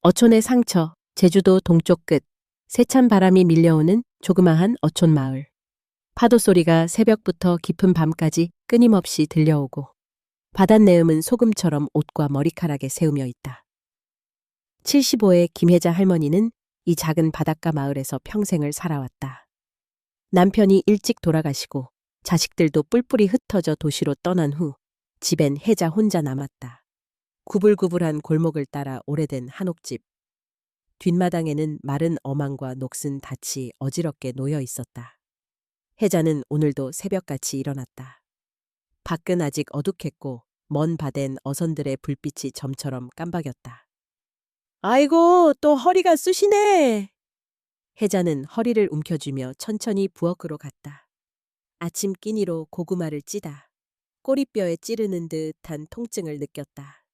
어촌의 상처, 제주도 동쪽 끝, 세찬 바람이 밀려오는 조그마한 어촌 마을. 파도 소리가 새벽부터 깊은 밤까지 끊임없이 들려오고 바닷내음은 소금처럼 옷과 머리카락에 새우며 있다. 75의 김혜자 할머니는 이 작은 바닷가 마을에서 평생을 살아왔다. 남편이 일찍 돌아가시고 자식들도 뿔뿔이 흩어져 도시로 떠난 후 집엔 혜자 혼자 남았다. 구불구불한 골목을 따라 오래된 한옥집. 뒷마당에는 마른 어망과 녹슨 닻이 어지럽게 놓여 있었다. 혜자는 오늘도 새벽같이 일어났다. 밖은 아직 어둑했고 먼 밭엔 어선들의 불빛이 점처럼 깜박였다. 아이고, 또 허리가 쑤시네. 혜자는 허리를 움켜쥐며 천천히 부엌으로 갔다. 아침 끼니로 고구마를 찌다 꼬리뼈에 찌르는 듯한 통증을 느꼈다.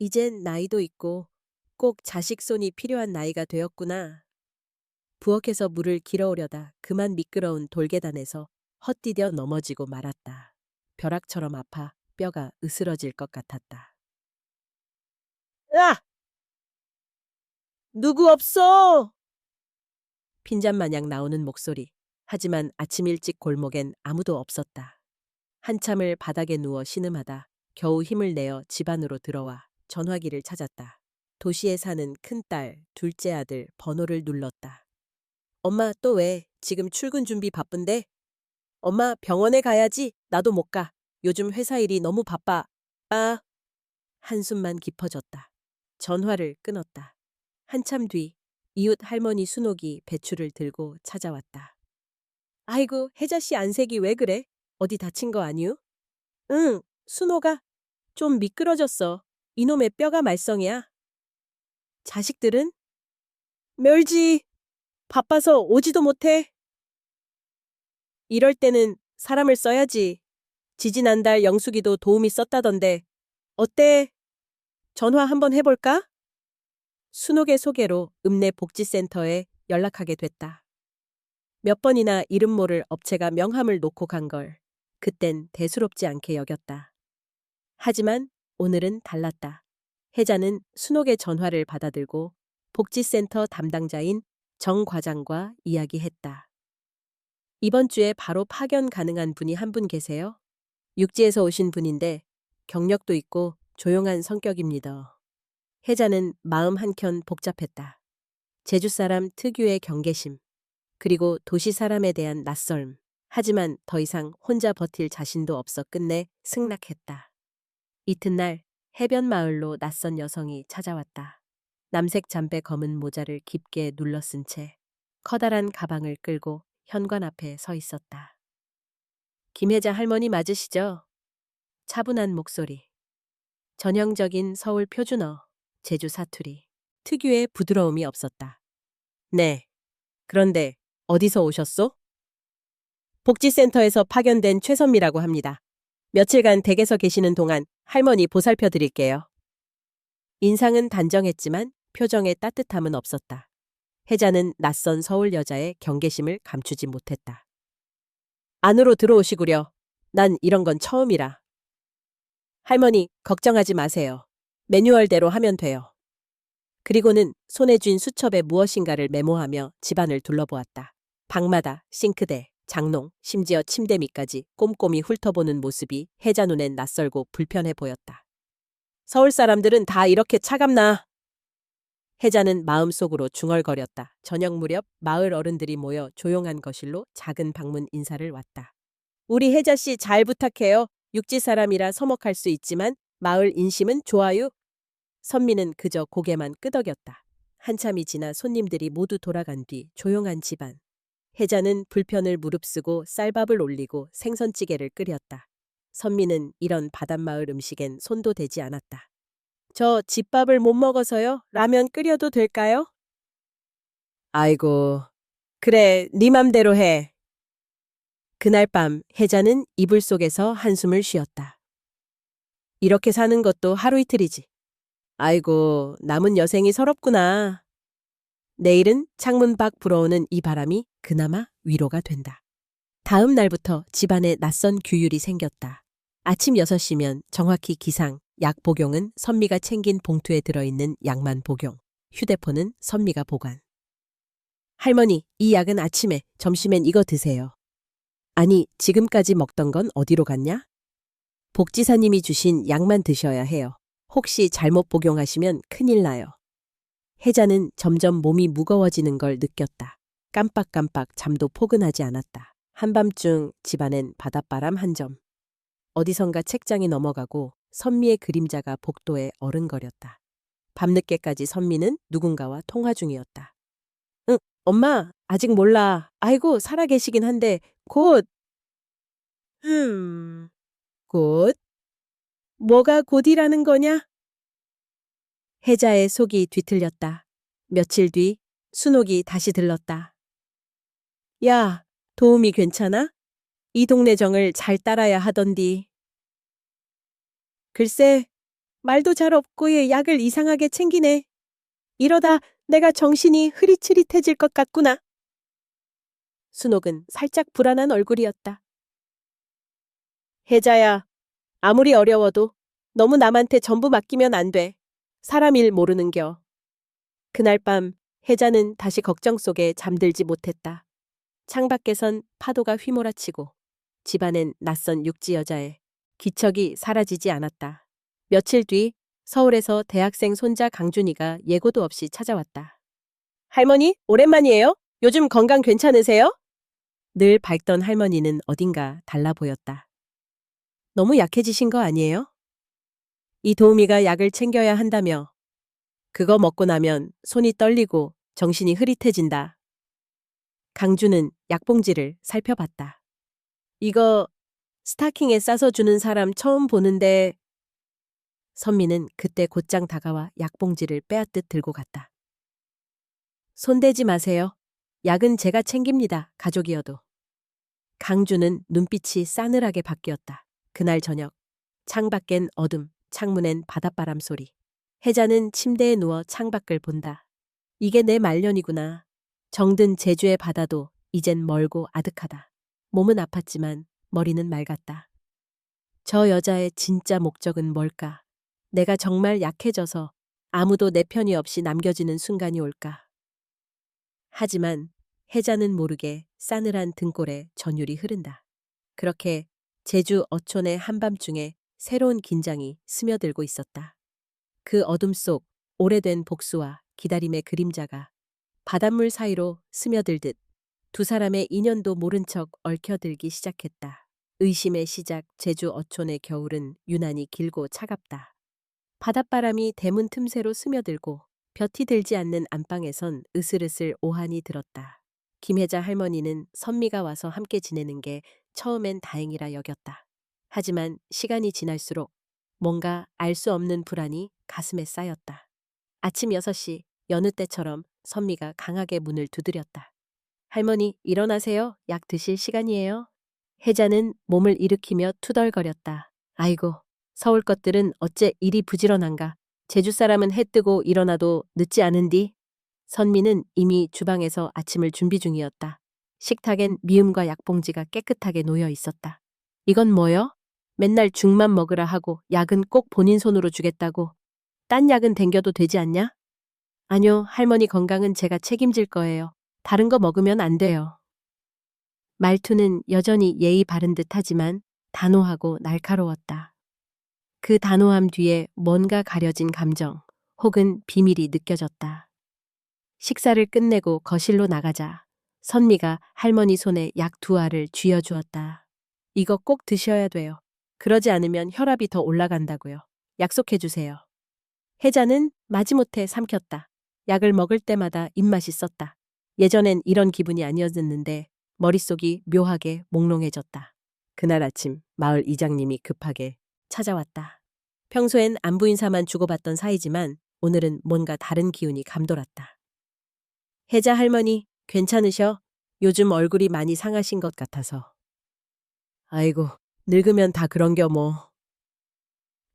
이젠 나이도 있고 꼭 자식 손이 필요한 나이가 되었구나. 부엌에서 물을 길어오려다 그만 미끄러운 돌계단에서 헛디뎌 넘어지고 말았다. 벼락처럼 아파 뼈가 으스러질 것 같았다. 으아! 누구 없어! 핀잔마냥 나오는 목소리. 하지만 아침 일찍 골목엔 아무도 없었다. 한참을 바닥에 누워 신음하다 겨우 힘을 내어 집 안으로 들어와 전화기를 찾았다. 도시에 사는 큰딸, 둘째 아들 번호를 눌렀다. 엄마, 또 왜? 지금 출근 준비 바쁜데? 엄마, 병원에 가야지. 나도 못 가. 요즘 회사 일이 너무 바빠. 아. 한숨만 깊어졌다. 전화를 끊었다. 한참 뒤 이웃 할머니 순옥이 배추를 들고 찾아왔다. 아이고, 혜자씨 안색이 왜 그래? 어디 다친 거 아니유? 응, 순옥아. 좀 미끄러졌어. 이놈의 뼈가 말썽이야. 자식들은? 멸지. 바빠서 오지도 못해. 이럴 때는 사람을 써야지. 지지난달 영숙이도 도움이 썼다던데. 어때? 전화 한번 해볼까? 순옥의 소개로 읍내 복지센터에 연락하게 됐다. 몇 번이나 이름 모를 업체가 명함을 놓고 간 걸 그땐 대수롭지 않게 여겼다. 하지만 오늘은 달랐다. 혜자는 순옥의 전화를 받아들고 복지센터 담당자인 정 과장과 이야기했다. 이번 주에 바로 파견 가능한 분이 한 분 계세요? 육지에서 오신 분인데 경력도 있고 조용한 성격입니다. 혜자는 마음 한켠 복잡했다. 제주 사람 특유의 경계심, 그리고 도시 사람에 대한 낯설음. 하지만 더 이상 혼자 버틸 자신도 없어 끝내 승낙했다. 이튿날 해변 마을로 낯선 여성이 찾아왔다. 남색 잠배 검은 모자를 깊게 눌러쓴 채 커다란 가방을 끌고 현관 앞에 서 있었다. 김혜자 할머니 맞으시죠? 차분한 목소리. 전형적인 서울 표준어, 제주 사투리. 특유의 부드러움이 없었다. 네. 그런데 어디서 오셨소? 복지센터에서 파견된 최선미라고 합니다. 며칠간 댁에서 계시는 동안 할머니 보살펴 드릴게요. 인상은 단정했지만 표정에 따뜻함은 없었다. 혜자는 낯선 서울 여자의 경계심을 감추지 못했다. 안으로 들어오시구려. 난 이런 건 처음이라. 할머니, 걱정하지 마세요. 매뉴얼대로 하면 돼요. 그리고는 손에 쥔 수첩에 무엇인가를 메모하며 집안을 둘러보았다. 방마다, 싱크대, 장롱, 심지어 침대 밑까지 꼼꼼히 훑어보는 모습이 혜자 눈엔 낯설고 불편해 보였다. 서울 사람들은 다 이렇게 차갑나? 혜자는 마음속으로 중얼거렸다. 저녁 무렵 마을 어른들이 모여 조용한 거실로 작은 방문 인사를 왔다. 우리 혜자씨 잘 부탁해요. 육지 사람이라 서먹할 수 있지만 마을 인심은 좋아요. 선미는 그저 고개만 끄덕였다. 한참이 지나 손님들이 모두 돌아간 뒤 조용한 집안. 혜자는 불편을 무릅쓰고 쌀밥을 올리고 생선찌개를 끓였다. 선미는 이런 바닷마을 음식엔 손도 대지 않았다. 저 집밥을 못 먹어서요. 라면 끓여도 될까요? 아이고, 그래, 네 맘대로 해. 그날 밤 혜자는 이불 속에서 한숨을 쉬었다. 이렇게 사는 것도 하루 이틀이지. 아이고, 남은 여생이 서럽구나. 내일은 창문 밖 불어오는 이 바람이 그나마 위로가 된다. 다음 날부터 집안에 낯선 규율이 생겼다. 아침 6시면 정확히 기상, 약 복용은 선미가 챙긴 봉투에 들어있는 약만 복용. 휴대폰은 선미가 보관. 할머니, 이 약은 아침에, 점심엔 이거 드세요. 아니, 지금까지 먹던 건 어디로 갔냐? 복지사님이 주신 약만 드셔야 해요. 혹시 잘못 복용하시면 큰일 나요. 혜자는 점점 몸이 무거워지는 걸 느꼈다. 깜빡깜빡 잠도 포근하지 않았다. 한밤중 집안엔 바닷바람 한 점. 어디선가 책장이 넘어가고 선미의 그림자가 복도에 어른거렸다. 밤늦게까지 선미는 누군가와 통화 중이었다. 응, 엄마, 아직 몰라. 아이고, 살아계시긴 한데, 곧. 곧? 뭐가 곧이라는 거냐? 혜자의 속이 뒤틀렸다. 며칠 뒤 순옥이 다시 들렀다. 야, 도움이 괜찮아? 이 동네 정을 잘 따라야 하던디. 글쎄, 말도 잘 없고 얘 약을 이상하게 챙기네. 이러다 내가 정신이 흐릿흐릿해질 것 같구나. 순옥은 살짝 불안한 얼굴이었다. 혜자야, 아무리 어려워도 너무 남한테 전부 맡기면 안 돼. 사람 일 모르는겨. 그날 밤 혜자는 다시 걱정 속에 잠들지 못했다. 창밖에선 파도가 휘몰아치고 집안엔 낯선 육지 여자의 기척이 사라지지 않았다. 며칠 뒤 서울에서 대학생 손자 강준이가 예고도 없이 찾아왔다. 할머니, 오랜만이에요. 요즘 건강 괜찮으세요? 늘 밝던 할머니는 어딘가 달라 보였다. 너무 약해지신 거 아니에요? 이 도우미가 약을 챙겨야 한다며. 그거 먹고 나면 손이 떨리고 정신이 흐릿해진다. 강주는 약봉지를 살펴봤다. 이거 스타킹에 싸서 주는 사람 처음 보는데. 선미는 그때 곧장 다가와 약봉지를 빼앗듯 들고 갔다. 손대지 마세요. 약은 제가 챙깁니다. 가족이어도. 강주는 눈빛이 싸늘하게 바뀌었다. 그날 저녁 창밖엔 어둠, 창문엔 바닷바람 소리. 혜자는 침대에 누워 창밖을 본다. 이게 내 말년이구나. 정든 제주의 바다도 이젠 멀고 아득하다. 몸은 아팠지만 머리는 맑았다. 저 여자의 진짜 목적은 뭘까? 내가 정말 약해져서 아무도 내 편이 없이 남겨지는 순간이 올까? 하지만 혜자는 모르게 싸늘한 등골에 전율이 흐른다. 그렇게 제주 어촌의 한밤중에 새로운 긴장이 스며들고 있었다. 그 어둠 속 오래된 복수와 기다림의 그림자가 바닷물 사이로 스며들듯 두 사람의 인연도 모른 척 얽혀들기 시작했다. 의심의 시작 제주 어촌의 겨울은 유난히 길고 차갑다. 바닷바람이 대문 틈새로 스며들고 볕이 들지 않는 안방에선 으슬으슬 오한이 들었다. 김혜자 할머니는 선미가 와서 함께 지내는 게 처음엔 다행이라 여겼다. 하지만 시간이 지날수록 뭔가 알 수 없는 불안이 가슴에 쌓였다. 아침 6시 여느 때처럼 선미가 강하게 문을 두드렸다. 할머니, 일어나세요. 약 드실 시간이에요. 혜자는 몸을 일으키며 투덜거렸다. 아이고, 서울 것들은 어째 이리 부지런한가. 제주 사람은 해 뜨고 일어나도 늦지 않은디. 선미는 이미 주방에서 아침을 준비 중이었다. 식탁엔 미음과 약봉지가 깨끗하게 놓여 있었다. 이건 뭐여? 맨날 죽만 먹으라 하고 약은 꼭 본인 손으로 주겠다고. 딴 약은 댕겨도 되지 않냐? 아뇨, 할머니 건강은 제가 책임질 거예요. 다른 거 먹으면 안 돼요. 말투는 여전히 예의 바른 듯 하지만 단호하고 날카로웠다. 그 단호함 뒤에 뭔가 가려진 감정 혹은 비밀이 느껴졌다. 식사를 끝내고 거실로 나가자 선미가 할머니 손에 약 2알을 쥐어주었다. 이거 꼭 드셔야 돼요. 그러지 않으면 혈압이 더 올라간다고요. 약속해 주세요. 혜자는 마지못해 삼켰다. 약을 먹을 때마다 입맛이 썼다. 예전엔 이런 기분이 아니었는데 머릿속이 묘하게 몽롱해졌다. 그날 아침 마을 이장님이 급하게 찾아왔다. 평소엔 안부 인사만 주고받던 사이지만 오늘은 뭔가 다른 기운이 감돌았다. 혜자 할머니, 괜찮으셔? 요즘 얼굴이 많이 상하신 것 같아서. 아이고, 늙으면 다 그런겨 뭐.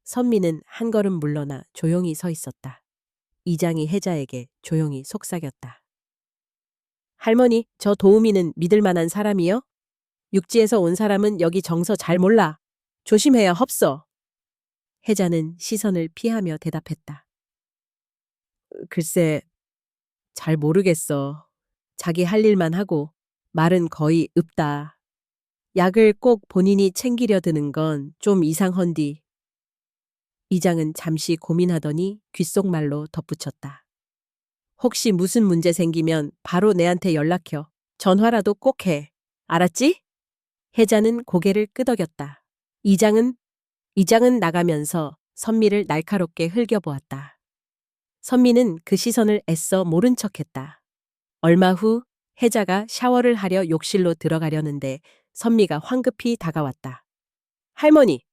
선미는 한 걸음 물러나 조용히 서 있었다. 이장이 혜자에게 조용히 속삭였다. 할머니, 저 도우미는 믿을 만한 사람이요? 육지에서 온 사람은 여기 정서 잘 몰라. 조심해야 헙소. 혜자는 시선을 피하며 대답했다. 글쎄, 잘 모르겠어. 자기 할 일만 하고 말은 거의 없다. 약을 꼭 본인이 챙기려 드는 건 좀 이상헌디. 이장은 잠시 고민하더니 귓속말로 덧붙였다. 혹시 무슨 문제 생기면 바로 내한테 연락혀. 전화라도 꼭 해. 알았지? 혜자는 고개를 끄덕였다. 이장은 나가면서 선미를 날카롭게 흘겨보았다. 선미는 그 시선을 애써 모른 척했다. 얼마 후 혜자가 샤워를 하려 욕실로 들어가려는데 선미가 황급히 다가왔다. 할머니,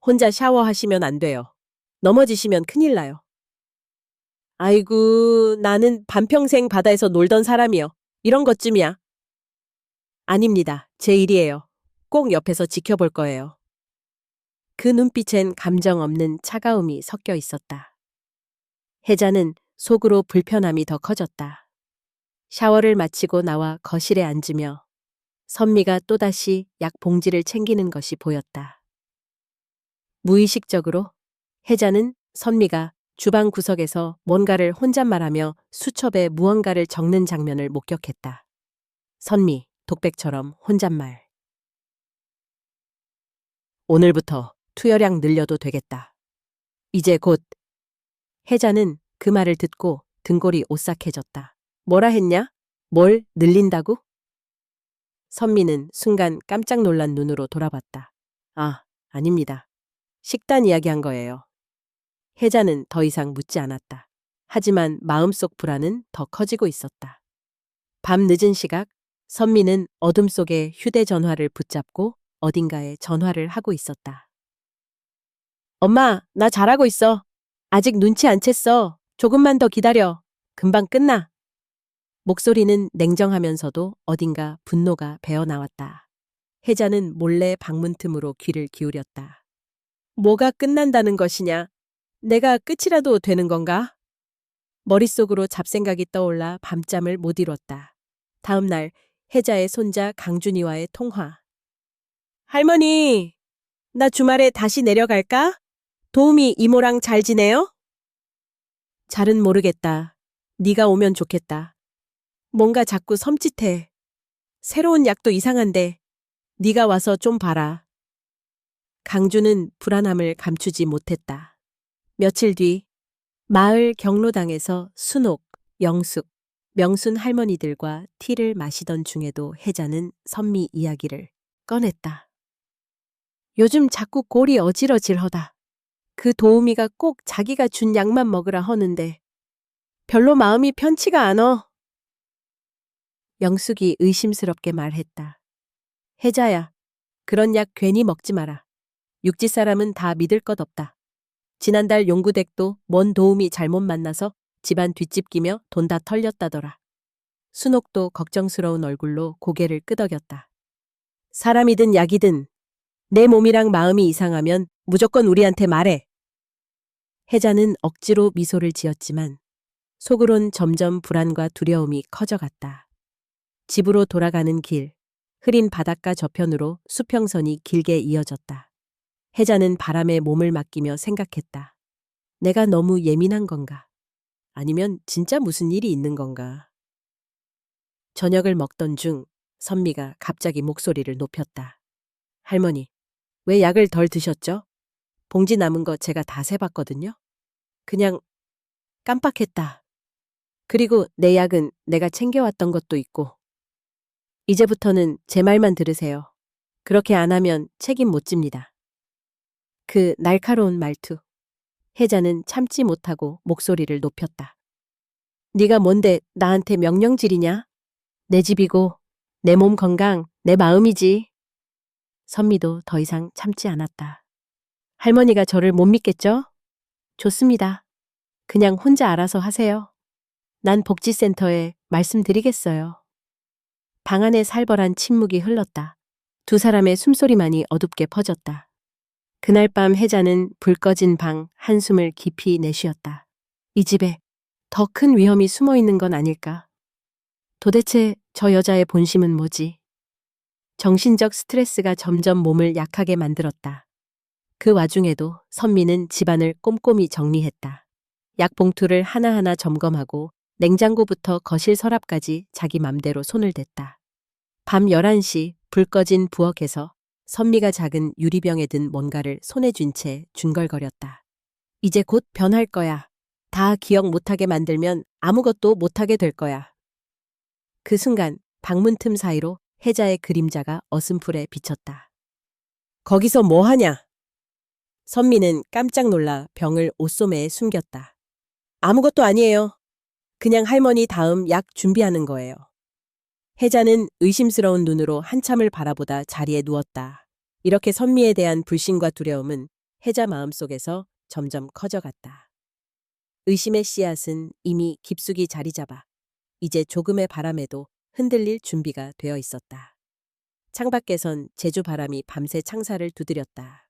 혼자 샤워하시면 안 돼요. 넘어지시면 큰일 나요. 아이고, 나는 반평생 바다에서 놀던 사람이요. 이런 것쯤이야. 아닙니다. 제 일이에요. 꼭 옆에서 지켜볼 거예요. 그 눈빛엔 감정 없는 차가움이 섞여 있었다. 혜자는 속으로 불편함이 더 커졌다. 샤워를 마치고 나와 거실에 앉으며 선미가 또다시 약 봉지를 챙기는 것이 보였다. 무의식적으로 혜자는 선미가 주방 구석에서 뭔가를 혼잣말하며 수첩에 무언가를 적는 장면을 목격했다. 선미, 독백처럼 혼잣말. 오늘부터 투여량 늘려도 되겠다. 이제 곧. 혜자는 그 말을 듣고 등골이 오싹해졌다. 뭐라 했냐? 뭘 늘린다고? 선미는 순간 깜짝 놀란 눈으로 돌아봤다. 아, 아닙니다. 식단 이야기한 거예요. 혜자는 더 이상 묻지 않았다. 하지만 마음속 불안은 더 커지고 있었다. 밤 늦은 시각, 선미는 어둠 속에 휴대전화를 붙잡고 어딘가에 전화를 하고 있었다. 엄마, 나 잘하고 있어. 아직 눈치 안 챘어. 조금만 더 기다려. 금방 끝나. 목소리는 냉정하면서도 어딘가 분노가 배어나왔다. 혜자는 몰래 방문 틈으로 귀를 기울였다. 뭐가 끝난다는 것이냐? 내가 끝이라도 되는 건가? 머릿속으로 잡생각이 떠올라 밤잠을 못 이뤘다. 다음 날 혜자의 손자 강준이와의 통화. 할머니, 나 주말에 다시 내려갈까? 도우미 이모랑 잘 지내요? 잘은 모르겠다. 네가 오면 좋겠다. 뭔가 자꾸 섬찟해. 새로운 약도 이상한데 네가 와서 좀 봐라. 강주는 불안함을 감추지 못했다. 며칠 뒤 마을 경로당에서 순옥, 영숙, 명순 할머니들과 티를 마시던 중에도 혜자는 선미 이야기를 꺼냈다. 요즘 자꾸 골이 어지러질허다. 그 도우미가 꼭 자기가 준 약만 먹으라 허는데 별로 마음이 편치가 않어. 영숙이 의심스럽게 말했다. 혜자야, 그런 약 괜히 먹지 마라. 육지 사람은 다 믿을 것 없다. 지난달 용구댁도 뭔 도우미 잘못 만나서 집안 뒷집기며 돈 다 털렸다더라. 순옥도 걱정스러운 얼굴로 고개를 끄덕였다. 사람이든 약이든 내 몸이랑 마음이 이상하면 무조건 우리한테 말해. 혜자는 억지로 미소를 지었지만 속으론 점점 불안과 두려움이 커져갔다. 집으로 돌아가는 길, 흐린 바닷가 저편으로 수평선이 길게 이어졌다. 혜자는 바람에 몸을 맡기며 생각했다. 내가 너무 예민한 건가? 아니면 진짜 무슨 일이 있는 건가? 저녁을 먹던 중 선미가 갑자기 목소리를 높였다. 할머니, 왜 약을 덜 드셨죠? 봉지 남은 거 제가 다 세봤거든요. 그냥 깜빡했다. 그리고 내 약은 내가 챙겨왔던 것도 있고. 이제부터는 제 말만 들으세요. 그렇게 안 하면 책임 못 집니다. 그 날카로운 말투. 혜자는 참지 못하고 목소리를 높였다. 네가 뭔데 나한테 명령질이냐? 내 집이고 내 몸 건강, 내 마음이지. 선미도 더 이상 참지 않았다. 할머니가 저를 못 믿겠죠? 좋습니다. 그냥 혼자 알아서 하세요. 난 복지센터에 말씀드리겠어요. 방 안에 살벌한 침묵이 흘렀다. 두 사람의 숨소리만이 어둡게 퍼졌다. 그날 밤 혜자는 불 꺼진 방 한숨을 깊이 내쉬었다. 이 집에 더 큰 위험이 숨어 있는 건 아닐까? 도대체 저 여자의 본심은 뭐지? 정신적 스트레스가 점점 몸을 약하게 만들었다. 그 와중에도 선미는 집안을 꼼꼼히 정리했다. 약 봉투를 하나하나 점검하고 냉장고부터 거실 서랍까지 자기 맘대로 손을 댔다. 밤 11시 불 꺼진 부엌에서 선미가 작은 유리병에 든 뭔가를 손에 쥔 채 중걸거렸다. 이제 곧 변할 거야. 다 기억 못하게 만들면 아무것도 못하게 될 거야. 그 순간 방문 틈 사이로 혜자의 그림자가 어슴풀에 비쳤다. 거기서 뭐 하냐? 선미는 깜짝 놀라 병을 옷소매에 숨겼다. 아무것도 아니에요. 그냥 할머니 다음 약 준비하는 거예요. 혜자는 의심스러운 눈으로 한참을 바라보다 자리에 누웠다. 이렇게 선미에 대한 불신과 두려움은 혜자 마음속에서 점점 커져갔다. 의심의 씨앗은 이미 깊숙이 자리 잡아 이제 조금의 바람에도 흔들릴 준비가 되어 있었다. 창밖에선 제주 바람이 밤새 창살을 두드렸다.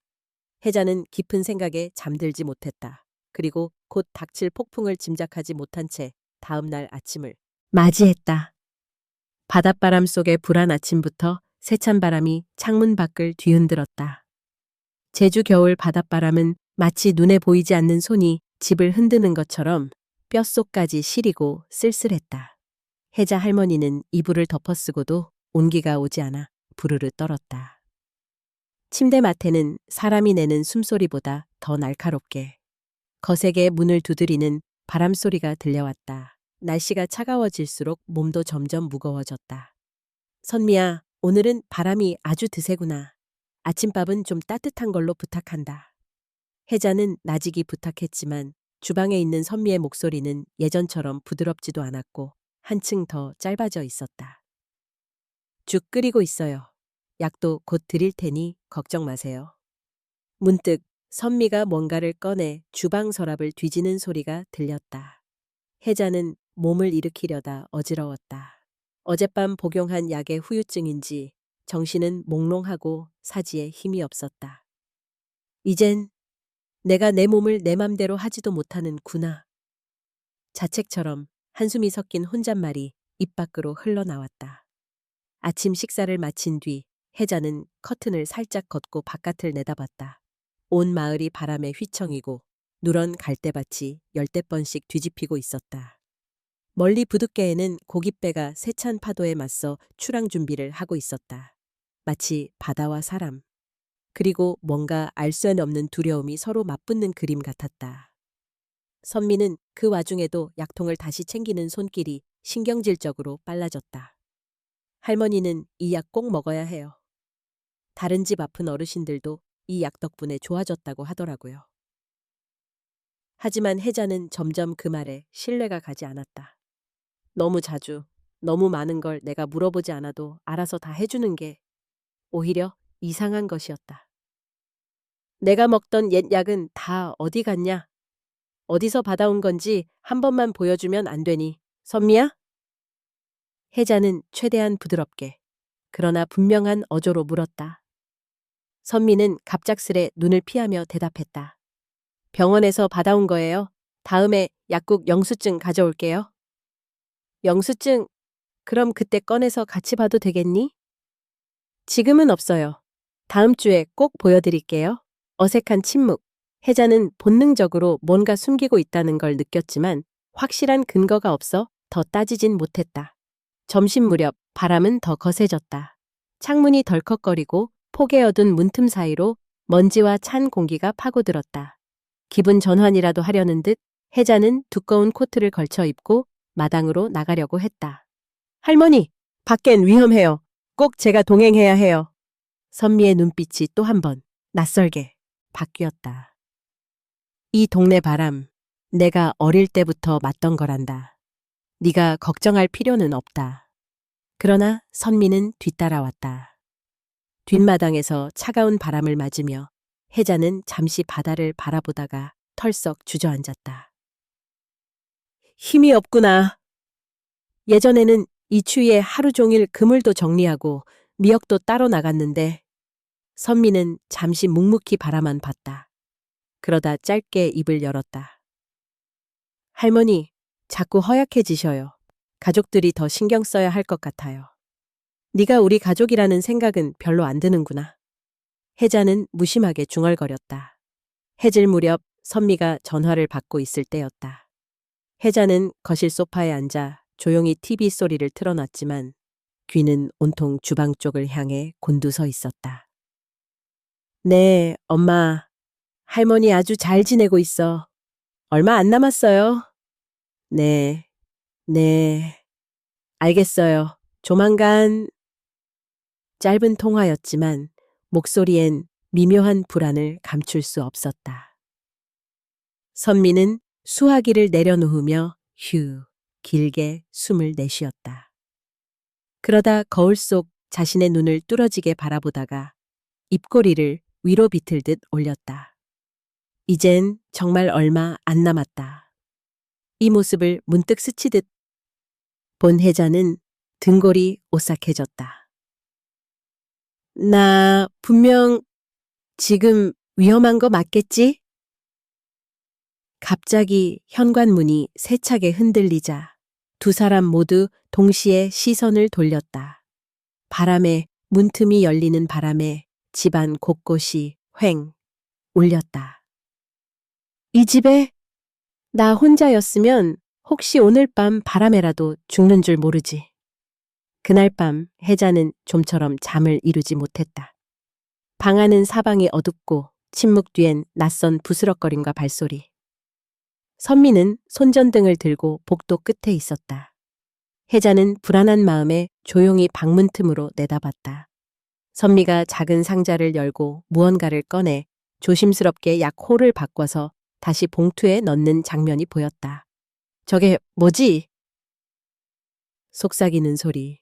혜자는 깊은 생각에 잠들지 못했다. 그리고 곧 닥칠 폭풍을 짐작하지 못한 채 다음 날 아침을 맞이했다. 바닷바람 속의 불안 아침부터 세찬 바람이 창문 밖을 뒤흔들었다. 제주 겨울 바닷바람은 마치 눈에 보이지 않는 손이 집을 흔드는 것처럼 뼛속까지 시리고 쓸쓸했다. 혜자 할머니는 이불을 덮어쓰고도 온기가 오지 않아 부르르 떨었다. 침대 맡에는 사람이 내는 숨소리보다 더 날카롭게 거세게 문을 두드리는 바람소리가 들려왔다. 날씨가 차가워질수록 몸도 점점 무거워졌다. 선미야, 오늘은 바람이 아주 드세구나. 아침밥은 좀 따뜻한 걸로 부탁한다. 혜자는 나직이 부탁했지만 주방에 있는 선미의 목소리는 예전처럼 부드럽지도 않았고 한층 더 짧아져 있었다. 죽 끓이고 있어요. 약도 곧 드릴 테니 걱정 마세요. 문득 선미가 뭔가를 꺼내 주방 서랍을 뒤지는 소리가 들렸다. 혜자는 몸을 일으키려다 어지러웠다. 어젯밤 복용한 약의 후유증인지 정신은 몽롱하고 사지에 힘이 없었다. 이젠 내가 내 몸을 내 맘대로 하지도 못하는구나. 자책처럼 한숨이 섞인 혼잣말이 입 밖으로 흘러나왔다. 아침 식사를 마친 뒤 혜자는 커튼을 살짝 걷고 바깥을 내다봤다. 온 마을이 바람에 휘청이고 누런 갈대밭이 열댓 번씩 뒤집히고 있었다. 멀리 부둣개에는 고깃배가 세찬 파도에 맞서 출항 준비를 하고 있었다. 마치 바다와 사람, 그리고 뭔가 알 수 없는 두려움이 서로 맞붙는 그림 같았다. 선미는 그 와중에도 약통을 다시 챙기는 손길이 신경질적으로 빨라졌다. 할머니는 이 약 꼭 먹어야 해요. 다른 집 아픈 어르신들도 이 약 덕분에 좋아졌다고 하더라고요. 하지만 혜자는 점점 그 말에 신뢰가 가지 않았다. 너무 자주, 너무 많은 걸 내가 물어보지 않아도 알아서 다 해주는 게 오히려 이상한 것이었다. 내가 먹던 옛 약은 다 어디 갔냐? 어디서 받아온 건지 한 번만 보여주면 안 되니, 선미야? 혜자는 최대한 부드럽게, 그러나 분명한 어조로 물었다. 선미는 갑작스레 눈을 피하며 대답했다. 병원에서 받아온 거예요. 다음에 약국 영수증 가져올게요. 영수증, 그럼 그때 꺼내서 같이 봐도 되겠니? 지금은 없어요. 다음 주에 꼭 보여드릴게요. 어색한 침묵. 혜자는 본능적으로 뭔가 숨기고 있다는 걸 느꼈지만 확실한 근거가 없어 더 따지진 못했다. 점심 무렵 바람은 더 거세졌다. 창문이 덜컥거리고 폭에 얻은 문틈 사이로 먼지와 찬 공기가 파고들었다. 기분 전환이라도 하려는 듯 혜자는 두꺼운 코트를 걸쳐 입고 마당으로 나가려고 했다. 할머니, 밖엔 위험해요. 꼭 제가 동행해야 해요. 선미의 눈빛이 또 한 번 낯설게 바뀌었다. 이 동네 바람, 내가 어릴 때부터 맞던 거란다. 네가 걱정할 필요는 없다. 그러나 선미는 뒤따라왔다. 뒷마당에서 차가운 바람을 맞으며 혜자는 잠시 바다를 바라보다가 털썩 주저앉았다. 힘이 없구나. 예전에는 이 추위에 하루 종일 그물도 정리하고 미역도 따로 나갔는데 선미는 잠시 묵묵히 바라만 봤다. 그러다 짧게 입을 열었다. 할머니, 자꾸 허약해지셔요. 가족들이 더 신경 써야 할 것 같아요. 네가 우리 가족이라는 생각은 별로 안 드는구나. 혜자는 무심하게 중얼거렸다. 해질 무렵 선미가 전화를 받고 있을 때였다. 혜자는 거실 소파에 앉아 조용히 TV 소리를 틀어놨지만 귀는 온통 주방 쪽을 향해 곤두서 있었다. 네, 엄마. 할머니 아주 잘 지내고 있어. 얼마 안 남았어요. 네, 네. 알겠어요. 조만간. 짧은 통화였지만 목소리엔 미묘한 불안을 감출 수 없었다. 선미는 수화기를 내려놓으며 휴, 길게 숨을 내쉬었다. 그러다 거울 속 자신의 눈을 뚫어지게 바라보다가 입꼬리를 위로 비틀듯 올렸다. 이젠 정말 얼마 안 남았다. 이 모습을 문득 스치듯 본 혜자는 등골이 오싹해졌다. 나 분명 지금 위험한 거 맞겠지? 갑자기 현관문이 세차게 흔들리자 두 사람 모두 동시에 시선을 돌렸다. 바람에 문틈이 열리는 바람에 집안 곳곳이 휑 울렸다. 이 집에 나 혼자였으면 혹시 오늘 밤 바람에라도 죽는 줄 모르지. 그날 밤 혜자는 좀처럼 잠을 이루지 못했다. 방 안은 사방이 어둡고 침묵 뒤엔 낯선 부스럭거림과 발소리. 선미는 손전등을 들고 복도 끝에 있었다. 혜자는 불안한 마음에 조용히 방문 틈으로 내다봤다. 선미가 작은 상자를 열고 무언가를 꺼내 조심스럽게 약 홀을 바꿔서 다시 봉투에 넣는 장면이 보였다. 저게 뭐지? 속삭이는 소리.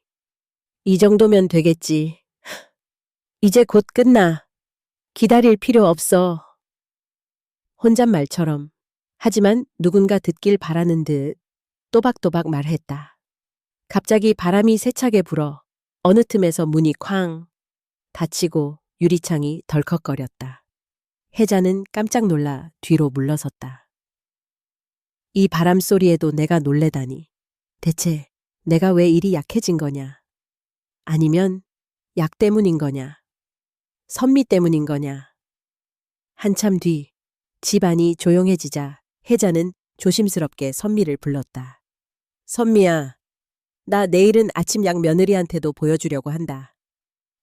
이 정도면 되겠지. 이제 곧 끝나. 기다릴 필요 없어. 혼잣말처럼. 하지만 누군가 듣길 바라는 듯 또박또박 말했다. 갑자기 바람이 세차게 불어 어느 틈에서 문이 쾅 닫히고 유리창이 덜컥거렸다. 혜자는 깜짝 놀라 뒤로 물러섰다. 이 바람 소리에도 내가 놀래다니. 대체 내가 왜 이리 약해진 거냐? 아니면 약 때문인 거냐? 선미 때문인 거냐? 한참 뒤 집안이 조용해지자 혜자는 조심스럽게 선미를 불렀다. 선미야, 나 내일은 아침 약 며느리한테도 보여주려고 한다.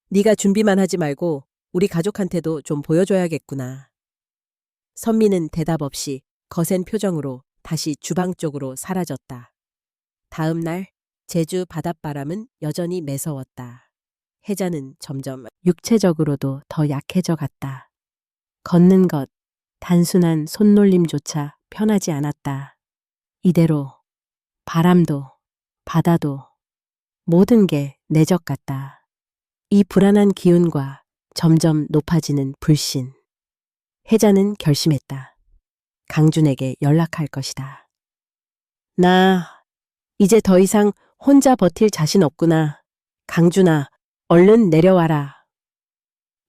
네가 준비만 하지 말고 우리 가족한테도 좀 보여줘야겠구나. 선미는 대답 없이 거센 표정으로 다시 주방 쪽으로 사라졌다. 다음 날 제주 바닷바람은 여전히 매서웠다. 혜자는 점점 육체적으로도 더 약해져 갔다. 걷는 것, 단순한 손놀림조차 편하지 않았다. 이대로 바람도 바다도 모든 게 내적 같다. 이 불안한 기운과 점점 높아지는 불신. 혜자는 결심했다. 강준에게 연락할 것이다. 나 이제 더 이상 혼자 버틸 자신 없구나. 강준아, 얼른 내려와라.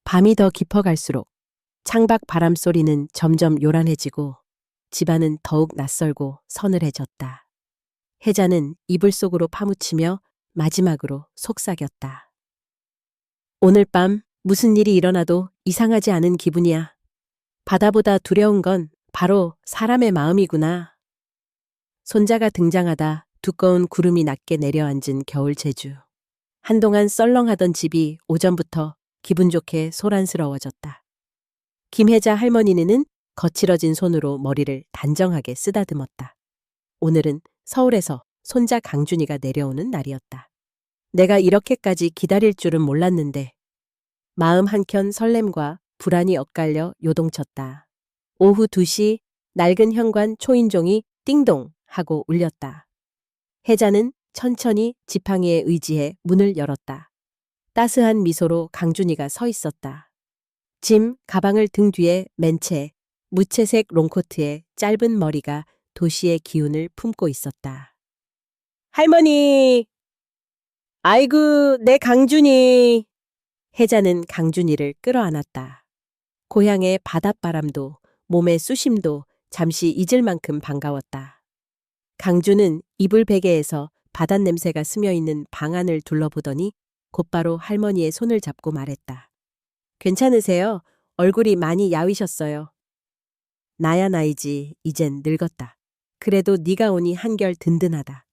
밤이 더 깊어갈수록 창밖 바람 소리는 점점 요란해지고 집안은 더욱 낯설고 서늘해졌다. 혜자는 이불 속으로 파묻히며 마지막으로 속삭였다. 오늘 밤 무슨 일이 일어나도 이상하지 않은 기분이야. 바다보다 두려운 건 바로 사람의 마음이구나. 손자가 등장하다 두꺼운 구름이 낮게 내려앉은 겨울 제주. 한동안 썰렁하던 집이 오전부터 기분 좋게 소란스러워졌다. 김혜자 할머니는 거칠어진 손으로 머리를 단정하게 쓰다듬었다. 오늘은 서울에서 손자 강준이가 내려오는 날이었다. 내가 이렇게까지 기다릴 줄은 몰랐는데 마음 한켠 설렘과 불안이 엇갈려 요동쳤다. 오후 2시 낡은 현관 초인종이 띵동 하고 울렸다. 혜자는 천천히 지팡이에 의지해 문을 열었다. 따스한 미소로 강준이가 서 있었다. 짐, 가방을 등 뒤에 맨 채 무채색 롱코트에 짧은 머리가 도시의 기운을 품고 있었다. 할머니! 아이고, 내 강준이! 혜자는 강준이를 끌어안았다. 고향의 바닷바람도 몸의 쑤심도 잠시 잊을 만큼 반가웠다. 강준은 이불 베개에서 바닷냄새가 스며있는 방 안을 둘러보더니 곧바로 할머니의 손을 잡고 말했다. 괜찮으세요? 얼굴이 많이 야위셨어요. 나야 나이지. 이젠 늙었다. 그래도 네가 오니 한결 든든하다.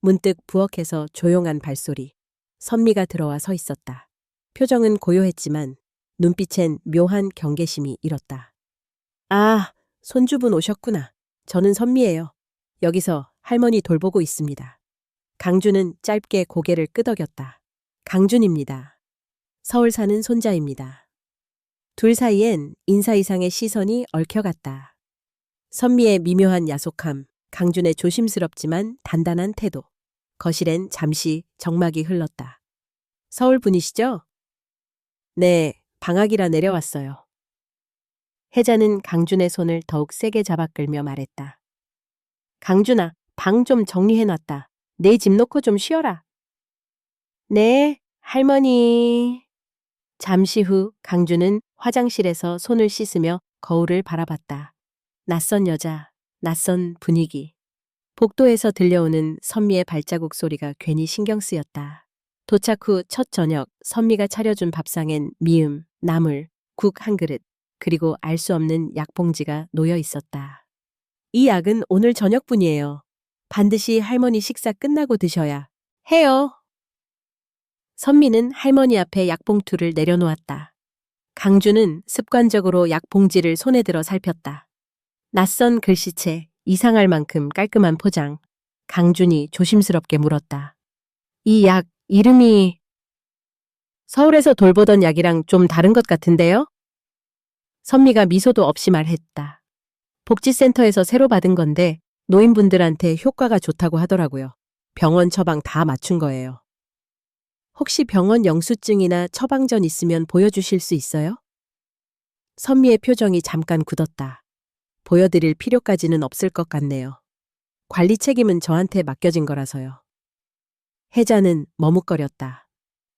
문득 부엌에서 조용한 발소리. 선미가 들어와 서 있었다. 표정은 고요했지만 눈빛엔 묘한 경계심이 일었다. 아, 손주분 오셨구나. 저는 선미예요. 여기서 할머니 돌보고 있습니다. 강주는 짧게 고개를 끄덕였다. 강준입니다. 서울 사는 손자입니다. 둘 사이엔 인사 이상의 시선이 얽혀갔다. 선미의 미묘한 야속함, 강준의 조심스럽지만 단단한 태도. 거실엔 잠시 정막이 흘렀다. 서울 분이시죠? 네, 방학이라 내려왔어요. 혜자는 강준의 손을 더욱 세게 잡아 끌며 말했다. 강준아, 방 좀 정리해놨다. 내 집 놓고 좀 쉬어라. 네, 할머니. 잠시 후 강준은 화장실에서 손을 씻으며 거울을 바라봤다. 낯선 여자, 낯선 분위기. 복도에서 들려오는 선미의 발자국 소리가 괜히 신경 쓰였다. 도착 후 첫 저녁, 선미가 차려준 밥상엔 미음, 나물, 국 한 그릇, 그리고 알 수 없는 약봉지가 놓여 있었다. 이 약은 오늘 저녁뿐이에요. 반드시 할머니 식사 끝나고 드셔야 해요. 선미는 할머니 앞에 약봉투를 내려놓았다. 강주는 습관적으로 약봉지를 손에 들어 살폈다. 낯선 글씨체, 이상할 만큼 깔끔한 포장. 강준이 조심스럽게 물었다. 이 약 이름이 서울에서 돌보던 약이랑 좀 다른 것 같은데요? 선미가 미소도 없이 말했다. 복지센터에서 새로 받은 건데 노인분들한테 효과가 좋다고 하더라고요. 병원 처방 다 맞춘 거예요. 혹시 병원 영수증이나 처방전 있으면 보여주실 수 있어요? 선미의 표정이 잠깐 굳었다. 보여드릴 필요까지는 없을 것 같네요. 관리 책임은 저한테 맡겨진 거라서요. 혜자는 머뭇거렸다.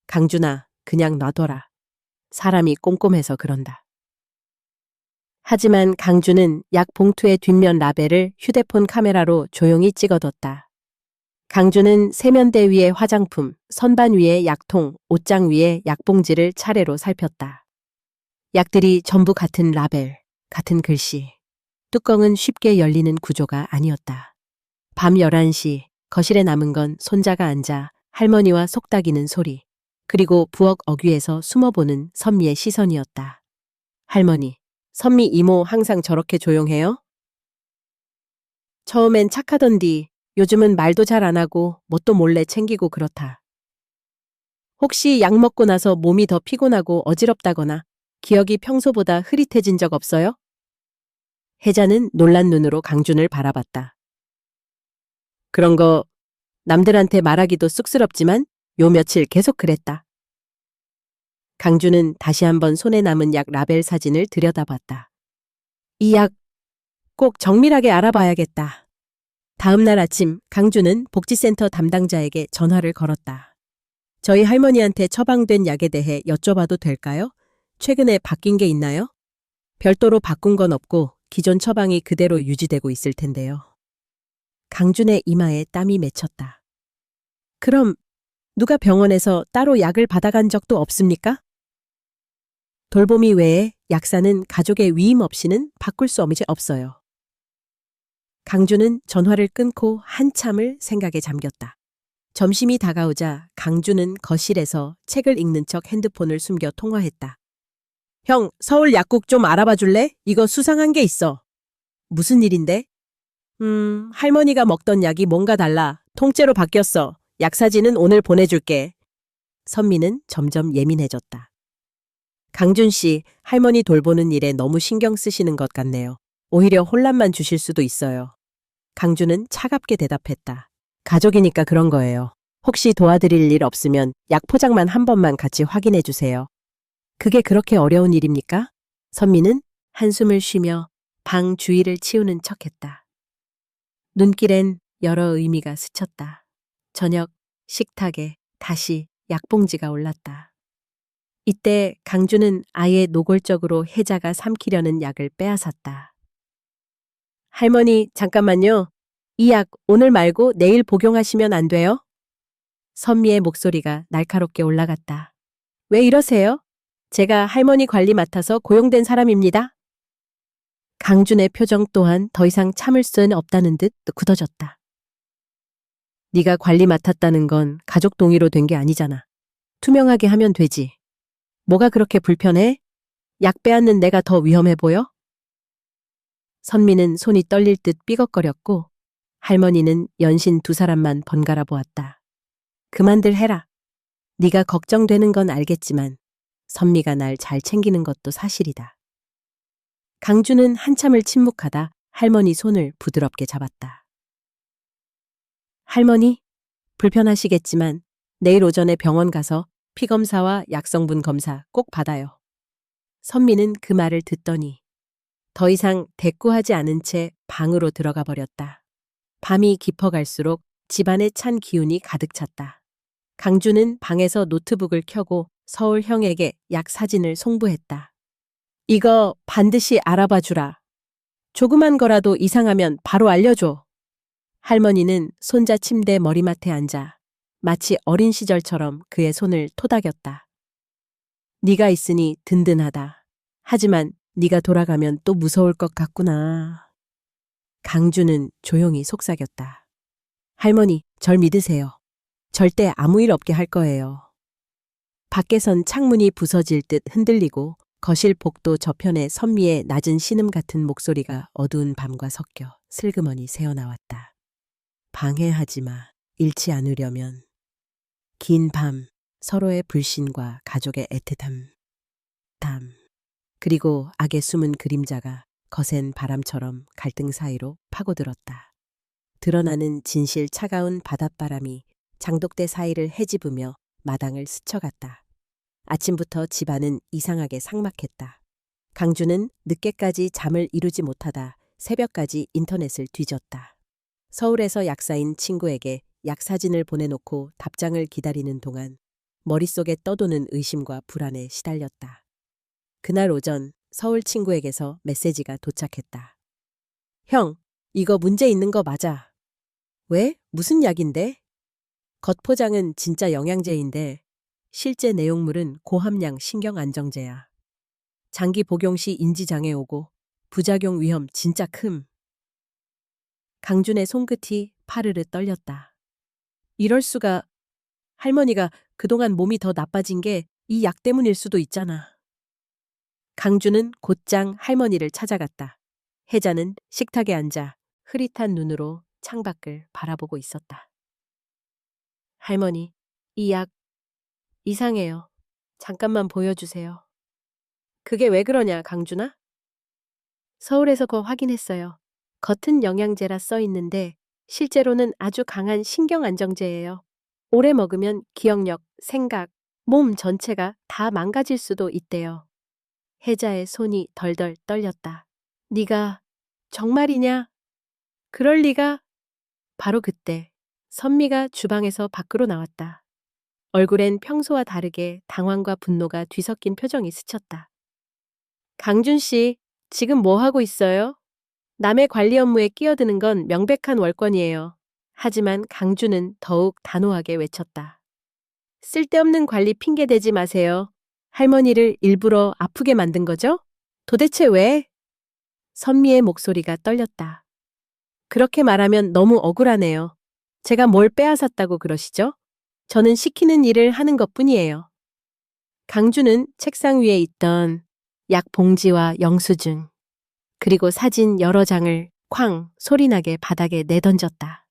강준아, 그냥 놔둬라. 사람이 꼼꼼해서 그런다. 하지만 강준은 약 봉투의 뒷면 라벨을 휴대폰 카메라로 조용히 찍어뒀다. 강준은 세면대 위에 화장품, 선반 위에 약통, 옷장 위에 약봉지를 차례로 살폈다. 약들이 전부 같은 라벨, 같은 글씨. 뚜껑은 쉽게 열리는 구조가 아니었다. 밤 11시, 거실에 남은 건 손자가 앉아 할머니와 속닥이는 소리, 그리고 부엌 어귀에서 숨어보는 선미의 시선이었다. 할머니, 선미 이모 항상 저렇게 조용해요? 처음엔 착하던디 요즘은 말도 잘 안 하고 뭣도 몰래 챙기고 그렇다. 혹시 약 먹고 나서 몸이 더 피곤하고 어지럽다거나 기억이 평소보다 흐릿해진 적 없어요? 혜자는 놀란 눈으로 강준을 바라봤다. 그런 거 남들한테 말하기도 쑥스럽지만 요 며칠 계속 그랬다. 강준은 다시 한번 손에 남은 약 라벨 사진을 들여다봤다. 이 약 꼭 정밀하게 알아봐야겠다. 다음 날 아침 강준은 복지센터 담당자에게 전화를 걸었다. 저희 할머니한테 처방된 약에 대해 여쭤봐도 될까요? 최근에 바뀐 게 있나요? 별도로 바꾼 건 없고 기존 처방이 그대로 유지되고 있을 텐데요. 강준의 이마에 땀이 맺혔다. 그럼 누가 병원에서 따로 약을 받아간 적도 없습니까? 돌보미 외에 약사는 가족의 위임 없이는 바꿀 수 없어요. 강준은 전화를 끊고 한참을 생각에 잠겼다. 점심이 다가오자 강준은 거실에서 책을 읽는 척 핸드폰을 숨겨 통화했다. 형, 서울 약국 좀 알아봐 줄래? 이거 수상한 게 있어. 무슨 일인데? 할머니가 먹던 약이 뭔가 달라. 통째로 바뀌었어. 약 사진은 오늘 보내줄게. 선미는 점점 예민해졌다. 강준 씨, 할머니 돌보는 일에 너무 신경 쓰시는 것 같네요. 오히려 혼란만 주실 수도 있어요. 강준은 차갑게 대답했다. 가족이니까 그런 거예요. 혹시 도와드릴 일 없으면 약 포장만 한 번만 같이 확인해 주세요. 그게 그렇게 어려운 일입니까? 선미는 한숨을 쉬며 방 주위를 치우는 척했다. 눈길엔 여러 의미가 스쳤다. 저녁 식탁에 다시 약봉지가 올랐다. 이때 강준은 아예 노골적으로 혜자가 삼키려는 약을 빼앗았다. 할머니, 잠깐만요. 이 약 오늘 말고 내일 복용하시면 안 돼요? 선미의 목소리가 날카롭게 올라갔다. 왜 이러세요? 제가 할머니 관리 맡아서 고용된 사람입니다. 강준의 표정 또한 더 이상 참을 수는 없다는 듯 굳어졌다. 네가 관리 맡았다는 건 가족 동의로 된 게 아니잖아. 투명하게 하면 되지. 뭐가 그렇게 불편해? 약 빼앗는 내가 더 위험해 보여? 선미는 손이 떨릴 듯 삐걱거렸고 할머니는 연신 두 사람만 번갈아 보았다. 그만들 해라. 네가 걱정되는 건 알겠지만 선미가 날 잘 챙기는 것도 사실이다. 강주는 한참을 침묵하다 할머니 손을 부드럽게 잡았다. 할머니, 불편하시겠지만 내일 오전에 병원 가서 피검사와 약성분 검사 꼭 받아요. 선미는 그 말을 듣더니 더 이상 대꾸하지 않은 채 방으로 들어가 버렸다. 밤이 깊어갈수록 집안에 찬 기운이 가득 찼다. 강주는 방에서 노트북을 켜고 서울 형에게 약 사진을 송부했다. 이거 반드시 알아봐 주라. 조그만 거라도 이상하면 바로 알려줘. 할머니는 손자 침대 머리맡에 앉아 마치 어린 시절처럼 그의 손을 토닥였다. 네가 있으니 든든하다. 하지만 네가 돌아가면 또 무서울 것 같구나. 강주는 조용히 속삭였다. 할머니, 절 믿으세요. 절대 아무 일 없게 할 거예요. 밖에선 창문이 부서질 듯 흔들리고 거실 복도 저편에 선미의 낮은 신음 같은 목소리가 어두운 밤과 섞여 슬그머니 새어나왔다. 방해하지 마. 잃지 않으려면. 긴 밤, 서로의 불신과 가족의 애틋함. 그리고 악의 숨은 그림자가 거센 바람처럼 갈등 사이로 파고들었다. 드러나는 진실 차가운 바닷바람이 장독대 사이를 헤집으며 마당을 스쳐갔다. 아침부터 집안은 이상하게 삭막했다. 강주는 늦게까지 잠을 이루지 못하다 새벽까지 인터넷을 뒤졌다. 서울에서 약사인 친구에게 약 사진을 보내놓고 답장을 기다리는 동안 머릿속에 떠도는 의심과 불안에 시달렸다. 그날 오전 서울 친구에게서 메시지가 도착했다. 형, 이거 문제 있는 거 맞아. 왜? 무슨 약인데? 겉포장은 진짜 영양제인데 실제 내용물은 고함량 신경안정제야. 장기 복용 시 인지장애 오고 부작용 위험 진짜 큼. 강준의 손끝이 파르르 떨렸다. 이럴 수가. 할머니가 그동안 몸이 더 나빠진 게 이 약 때문일 수도 있잖아. 강준은 곧장 할머니를 찾아갔다. 혜자는 식탁에 앉아 흐릿한 눈으로 창밖을 바라보고 있었다. 할머니, 이 약 이상해요. 잠깐만 보여주세요. 그게 왜 그러냐, 강준아? 서울에서 그거 확인했어요. 겉은 영양제라 써 있는데 실제로는 아주 강한 신경안정제예요. 오래 먹으면 기억력, 생각, 몸 전체가 다 망가질 수도 있대요. 혜자의 손이 덜덜 떨렸다. 네가 정말이냐? 그럴 리가? 바로 그때 선미가 주방에서 밖으로 나왔다. 얼굴엔 평소와 다르게 당황과 분노가 뒤섞인 표정이 스쳤다. 강준 씨, 지금 뭐 하고 있어요? 남의 관리 업무에 끼어드는 건 명백한 월권이에요. 하지만 강준은 더욱 단호하게 외쳤다. 쓸데없는 관리 핑계 대지 마세요. 할머니를 일부러 아프게 만든 거죠? 도대체 왜? 선미의 목소리가 떨렸다. 그렇게 말하면 너무 억울하네요. 제가 뭘 빼앗았다고 그러시죠? 저는 시키는 일을 하는 것뿐이에요. 강주는 책상 위에 있던 약 봉지와 영수증, 그리고 사진 여러 장을 쾅 소리나게 바닥에 내던졌다.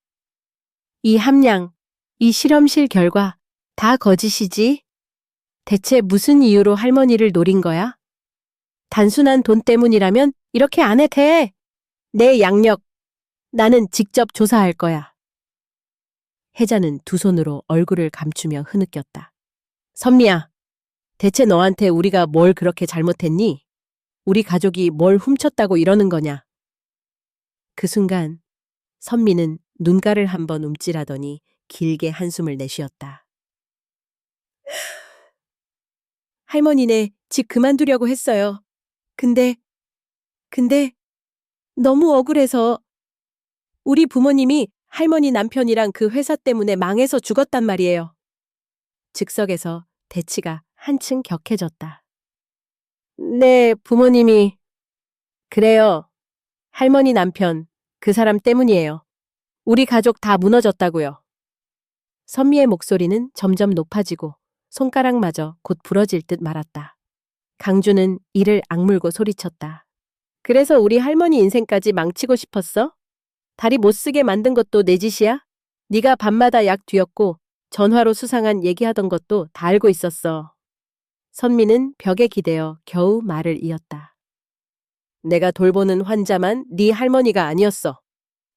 이 함량, 이 실험실 결과 다 거짓이지? 대체 무슨 이유로 할머니를 노린 거야? 단순한 돈 때문이라면 이렇게 안 해도 돼. 내 양력, 나는 직접 조사할 거야. 혜자는 두 손으로 얼굴을 감추며 흐느꼈다. 선미야, 대체 너한테 우리가 뭘 그렇게 잘못했니? 우리 가족이 뭘 훔쳤다고 이러는 거냐? 그 순간 선미는 눈가를 한번 움찔하더니 길게 한숨을 내쉬었다. 할머니네 집 그만두려고 했어요. 근데 너무 억울해서 우리 부모님이 할머니 남편이랑 그 회사 때문에 망해서 죽었단 말이에요. 즉석에서 대치가 한층 격해졌다. 네, 부모님이. 그래요. 할머니 남편, 그 사람 때문이에요. 우리 가족 다 무너졌다고요. 선미의 목소리는 점점 높아지고 손가락마저 곧 부러질 듯 말았다. 강주는 이를 악물고 소리쳤다. 그래서 우리 할머니 인생까지 망치고 싶었어? 다리 못 쓰게 만든 것도 내 짓이야? 네가 밤마다 약 뒤었고 전화로 수상한 얘기하던 것도 다 알고 있었어. 선미는 벽에 기대어 겨우 말을 이었다. 내가 돌보는 환자만 네 할머니가 아니었어.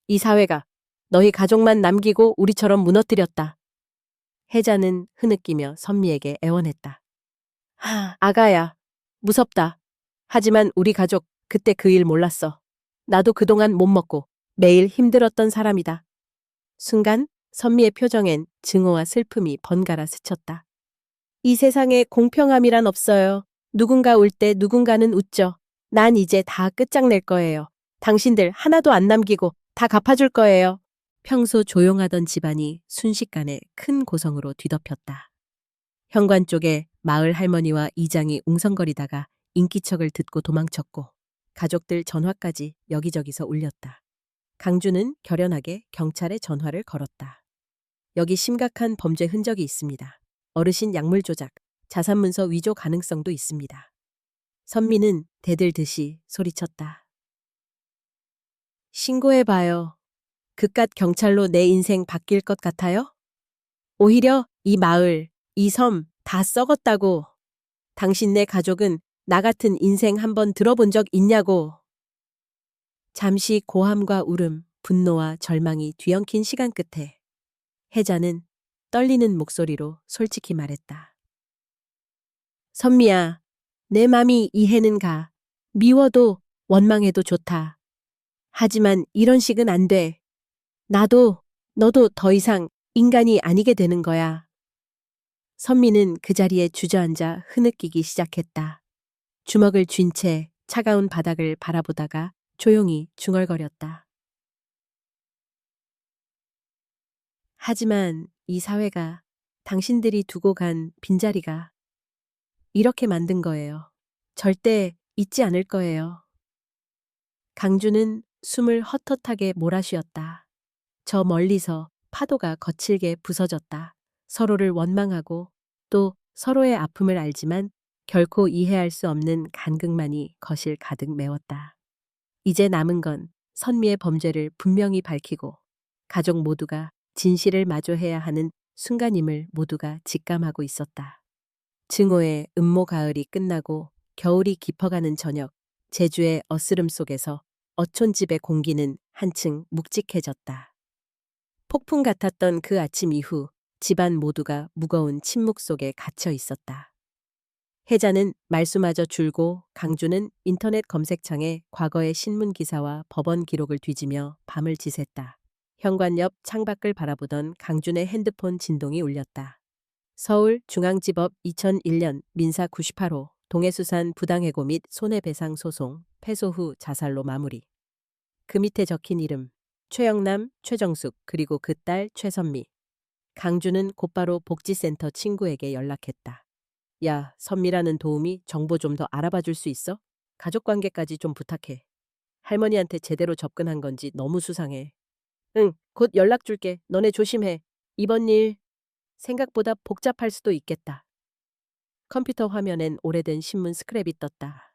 이 사회가 너희 가족만 남기고 우리처럼 무너뜨렸다. 혜자는 흐느끼며 선미에게 애원했다. 아가야, 무섭다. 하지만 우리 가족 그때 그 일 몰랐어. 나도 그동안 못 먹고 매일 힘들었던 사람이다. 순간 선미의 표정엔 증오와 슬픔이 번갈아 스쳤다. 이 세상에 공평함이란 없어요. 누군가 울 때 누군가는 웃죠. 난 이제 다 끝장낼 거예요. 당신들 하나도 안 남기고 다 갚아줄 거예요. 평소 조용하던 집안이 순식간에 큰 고성으로 뒤덮였다. 현관 쪽에 마을 할머니와 이장이 웅성거리다가 인기척을 듣고 도망쳤고 가족들 전화까지 여기저기서 울렸다. 강주는 결연하게 경찰에 전화를 걸었다. 여기 심각한 범죄 흔적이 있습니다. 어르신 약물 조작, 자산문서 위조 가능성도 있습니다. 선미는 대들듯이 소리쳤다. 신고해봐요. 그깟 경찰로 내 인생 바뀔 것 같아요? 오히려 이 마을, 이 섬 다 썩었다고. 당신네 가족은 나 같은 인생 한번 들어본 적 있냐고. 잠시 고함과 울음, 분노와 절망이 뒤엉킨 시간 끝에 혜자는 떨리는 목소리로 솔직히 말했다. 선미야, 내 맘이 이해는 가. 미워도 원망해도 좋다. 하지만 이런 식은 안 돼. 나도, 너도 더 이상 인간이 아니게 되는 거야. 선미는 그 자리에 주저앉아 흐느끼기 시작했다. 주먹을 쥔 채 차가운 바닥을 바라보다가 조용히 중얼거렸다. 하지만 이 사회가 당신들이 두고 간 빈자리가 이렇게 만든 거예요. 절대 잊지 않을 거예요. 강주는 숨을 헛헛하게 몰아쉬었다. 저 멀리서 파도가 거칠게 부서졌다. 서로를 원망하고 또 서로의 아픔을 알지만 결코 이해할 수 없는 간극만이 거실 가득 메웠다. 이제 남은 건 선미의 범죄를 분명히 밝히고 가족 모두가 진실을 마주해야 하는 순간임을 모두가 직감하고 있었다. 증오의 음모 가을이 끝나고 겨울이 깊어가는 저녁, 제주의 어스름 속에서 어촌집의 공기는 한층 묵직해졌다. 폭풍 같았던 그 아침 이후 집안 모두가 무거운 침묵 속에 갇혀 있었다. 혜자는 말수마저 줄고 강주는 인터넷 검색창에 과거의 신문 기사와 법원 기록을 뒤지며 밤을 지샜다. 현관 옆 창밖을 바라보던 강준의 핸드폰 진동이 울렸다. 서울중앙지법 2001년 민사 98호 동해수산 부당해고 및 손해배상 소송 패소 후 자살로 마무리. 그 밑에 적힌 이름 최영남, 최정숙 그리고 그 딸 최선미. 강주는 곧바로 복지센터 친구에게 연락했다. 야, 선미라는 도우미 정보 좀 더 알아봐 줄 수 있어? 가족관계까지 좀 부탁해. 할머니한테 제대로 접근한 건지 너무 수상해. 응, 곧 연락 줄게. 너네 조심해. 이번 일 생각보다 복잡할 수도 있겠다. 컴퓨터 화면엔 오래된 신문 스크랩이 떴다.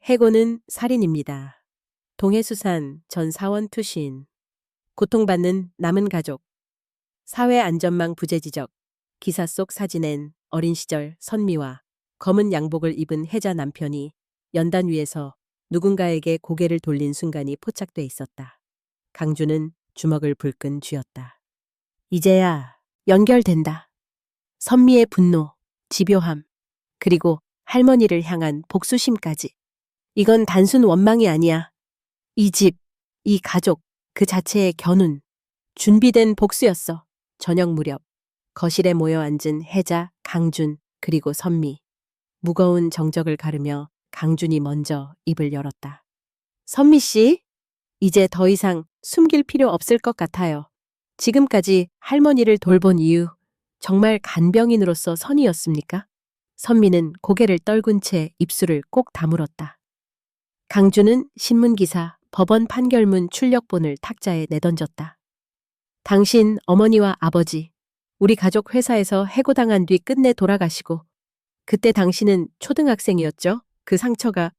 해고는 살인입니다. 동해수산 전 사원 투신. 고통받는 남은 가족. 사회안전망 부재 지적. 기사 속 사진엔 어린 시절 선미와 검은 양복을 입은 혜자 남편이 연단 위에서 누군가에게 고개를 돌린 순간이 포착돼 있었다. 강주는 주먹을 불끈 쥐었다. 이제야 연결된다. 선미의 분노, 집요함, 그리고 할머니를 향한 복수심까지. 이건 단순 원망이 아니야. 이 집, 이 가족, 그 자체의 겨눈, 준비된 복수였어. 저녁 무렵 거실에 모여 앉은 혜자, 강준, 그리고 선미. 무거운 정적을 가르며 강준이 먼저 입을 열었다. 선미 씨, 이제 더 이상 숨길 필요 없을 것 같아요. 지금까지 할머니를 돌본 이유, 정말 간병인으로서 선이었습니까? 선미는 고개를 떨군 채 입술을 꼭 다물었다. 강주는 신문기사, 법원 판결문 출력본을 탁자에 내던졌다. 당신 어머니와 아버지, 우리 가족 회사에서 해고당한 뒤 끝내 돌아가시고, 그때 당신은 초등학생이었죠? 그 상처가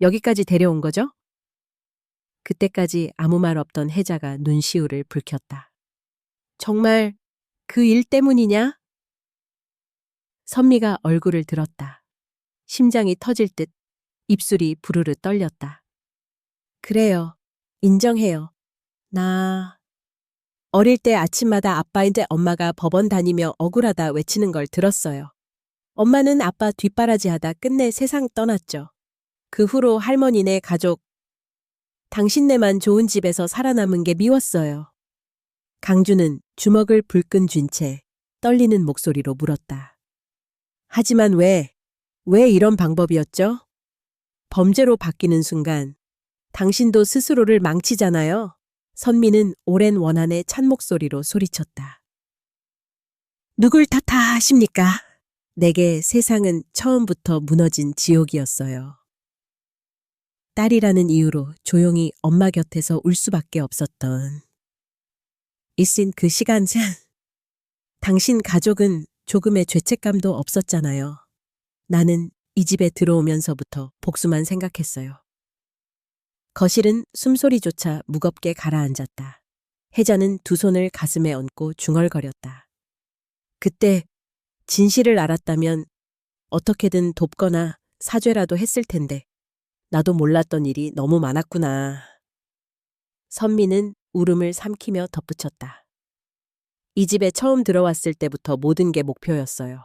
여기까지 데려온 거죠? 그때까지 아무 말 없던 혜자가 눈시울을 붉혔다. 정말 그 일 때문이냐? 선미가 얼굴을 들었다. 심장이 터질 듯 입술이 부르르 떨렸다. 그래요. 인정해요. 나 어릴 때 아침마다 아빠인데 엄마가 법원 다니며 억울하다 외치는 걸 들었어요. 엄마는 아빠 뒷바라지하다 끝내 세상 떠났죠. 그 후로 할머니네 가족, 당신네만 좋은 집에서 살아남은 게 미웠어요. 강주는 주먹을 불끈 쥔 채 떨리는 목소리로 물었다. 하지만 왜 이런 방법이었죠? 범죄로 바뀌는 순간 당신도 스스로를 망치잖아요. 선미는 오랜 원한의 찬 목소리로 소리쳤다. 누굴 탓하십니까? 내게 세상은 처음부터 무너진 지옥이었어요. 딸이라는 이유로 조용히 엄마 곁에서 울 수밖에 없었던 있은 그 시간 당신 가족은 조금의 죄책감도 없었잖아요. 나는 이 집에 들어오면서부터 복수만 생각했어요. 거실은 숨소리조차 무겁게 가라앉았다. 혜자는 두 손을 가슴에 얹고 중얼거렸다. 그때 진실을 알았다면 어떻게든 돕거나 사죄라도 했을 텐데 나도 몰랐던 일이 너무 많았구나. 선미는 울음을 삼키며 덧붙였다. 이 집에 처음 들어왔을 때부터 모든 게 목표였어요.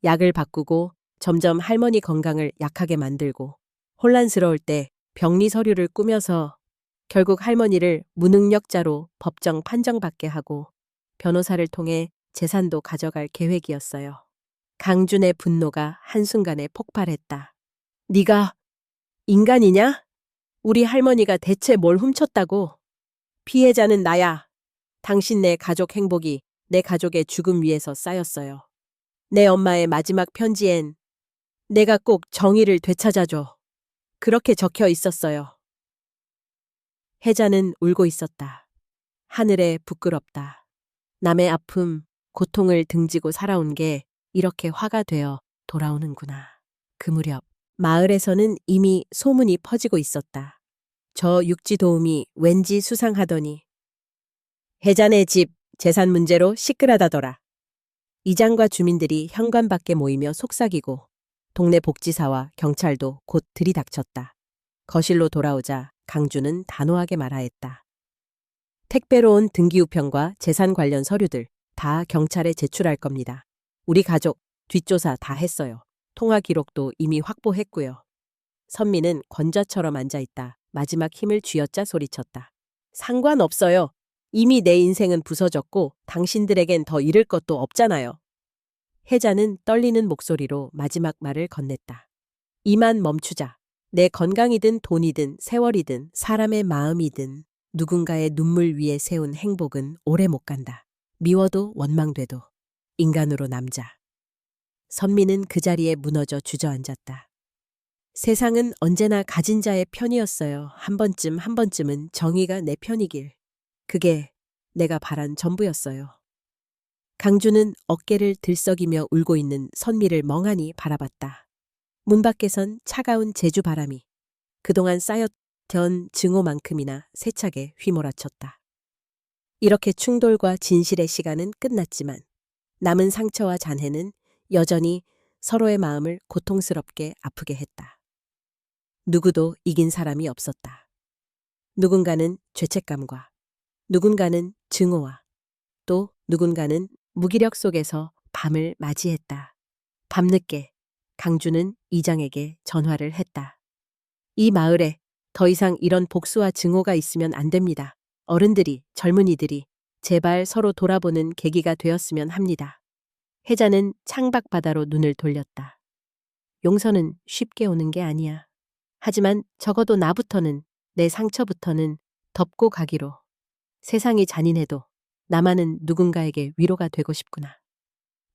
약을 바꾸고 점점 할머니 건강을 약하게 만들고 혼란스러울 때 병리 서류를 꾸며서 결국 할머니를 무능력자로 법정 판정받게 하고 변호사를 통해 재산도 가져갈 계획이었어요. 강준의 분노가 한순간에 폭발했다. 네가 인간이냐? 우리 할머니가 대체 뭘 훔쳤다고? 피해자는 나야. 당신네 가족 행복이 내 가족의 죽음 위에서 쌓였어요. 내 엄마의 마지막 편지엔 내가 꼭 정의를 되찾아줘. 그렇게 적혀 있었어요. 혜자는 울고 있었다. 하늘에 부끄럽다. 남의 아픔, 고통을 등지고 살아온 게 이렇게 화가 되어 돌아오는구나. 그 무렵 마을에서는 이미 소문이 퍼지고 있었다. 저 육지 도움이 왠지 수상하더니 혜자네 집 재산 문제로 시끌하다더라. 이장과 주민들이 현관 밖에 모이며 속삭이고 동네 복지사와 경찰도 곧 들이닥쳤다. 거실로 돌아오자 강주는 단호하게 말하였다. 택배로 온 등기우편과 재산 관련 서류들 다 경찰에 제출할 겁니다. 우리 가족 뒷조사 다 했어요. 통화 기록도 이미 확보했고요. 선미는 권좌처럼 앉아있다. 마지막 힘을 쥐어짜 소리쳤다. 상관없어요. 이미 내 인생은 부서졌고 당신들에겐 더 잃을 것도 없잖아요. 혜자는 떨리는 목소리로 마지막 말을 건넸다. 이만 멈추자. 내 건강이든 돈이든 세월이든 사람의 마음이든 누군가의 눈물 위에 세운 행복은 오래 못 간다. 미워도 원망돼도 인간으로 남자. 선미는 그 자리에 무너져 주저앉았다. 세상은 언제나 가진 자의 편이었어요. 한 번쯤은 정의가 내 편이길. 그게 내가 바란 전부였어요. 강주는 어깨를 들썩이며 울고 있는 선미를 멍하니 바라봤다. 문 밖에선 차가운 제주 바람이 그동안 쌓였던 증오만큼이나 세차게 휘몰아쳤다. 이렇게 충돌과 진실의 시간은 끝났지만 남은 상처와 잔해는 여전히 서로의 마음을 고통스럽게 아프게 했다. 누구도 이긴 사람이 없었다. 누군가는 죄책감과, 누군가는 증오와, 또 누군가는 무기력 속에서 밤을 맞이했다. 밤늦게 강주는 이장에게 전화를 했다. 이 마을에 더 이상 이런 복수와 증오가 있으면 안 됩니다. 어른들이, 젊은이들이 제발 서로 돌아보는 계기가 되었으면 합니다. 혜자는 창밖 바다로 눈을 돌렸다. 용서는 쉽게 오는 게 아니야. 하지만 적어도 나부터는, 내 상처부터는 덮고 가기로. 세상이 잔인해도 나만은 누군가에게 위로가 되고 싶구나.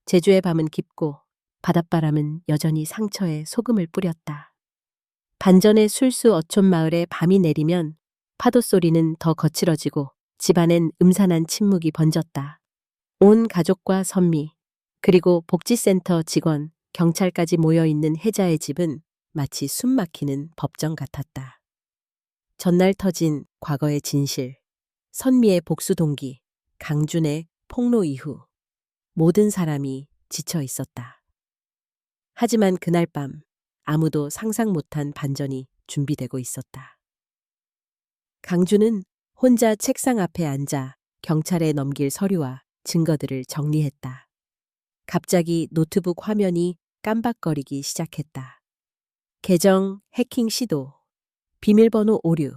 제주의 밤은 깊고 바닷바람은 여전히 상처에 소금을 뿌렸다. 반전의 술수 어촌 마을에 밤이 내리면 파도 소리는 더 거칠어지고 집안엔 음산한 침묵이 번졌다. 온 가족과 선미, 그리고 복지센터 직원, 경찰까지 모여있는 혜자의 집은 마치 숨 막히는 법정 같았다. 전날 터진 과거의 진실, 선미의 복수 동기, 강준의 폭로 이후 모든 사람이 지쳐 있었다. 하지만 그날 밤 아무도 상상 못한 반전이 준비되고 있었다. 강준은 혼자 책상 앞에 앉아 경찰에 넘길 서류와 증거들을 정리했다. 갑자기 노트북 화면이 깜박거리기 시작했다. 계정 해킹 시도, 비밀번호 오류,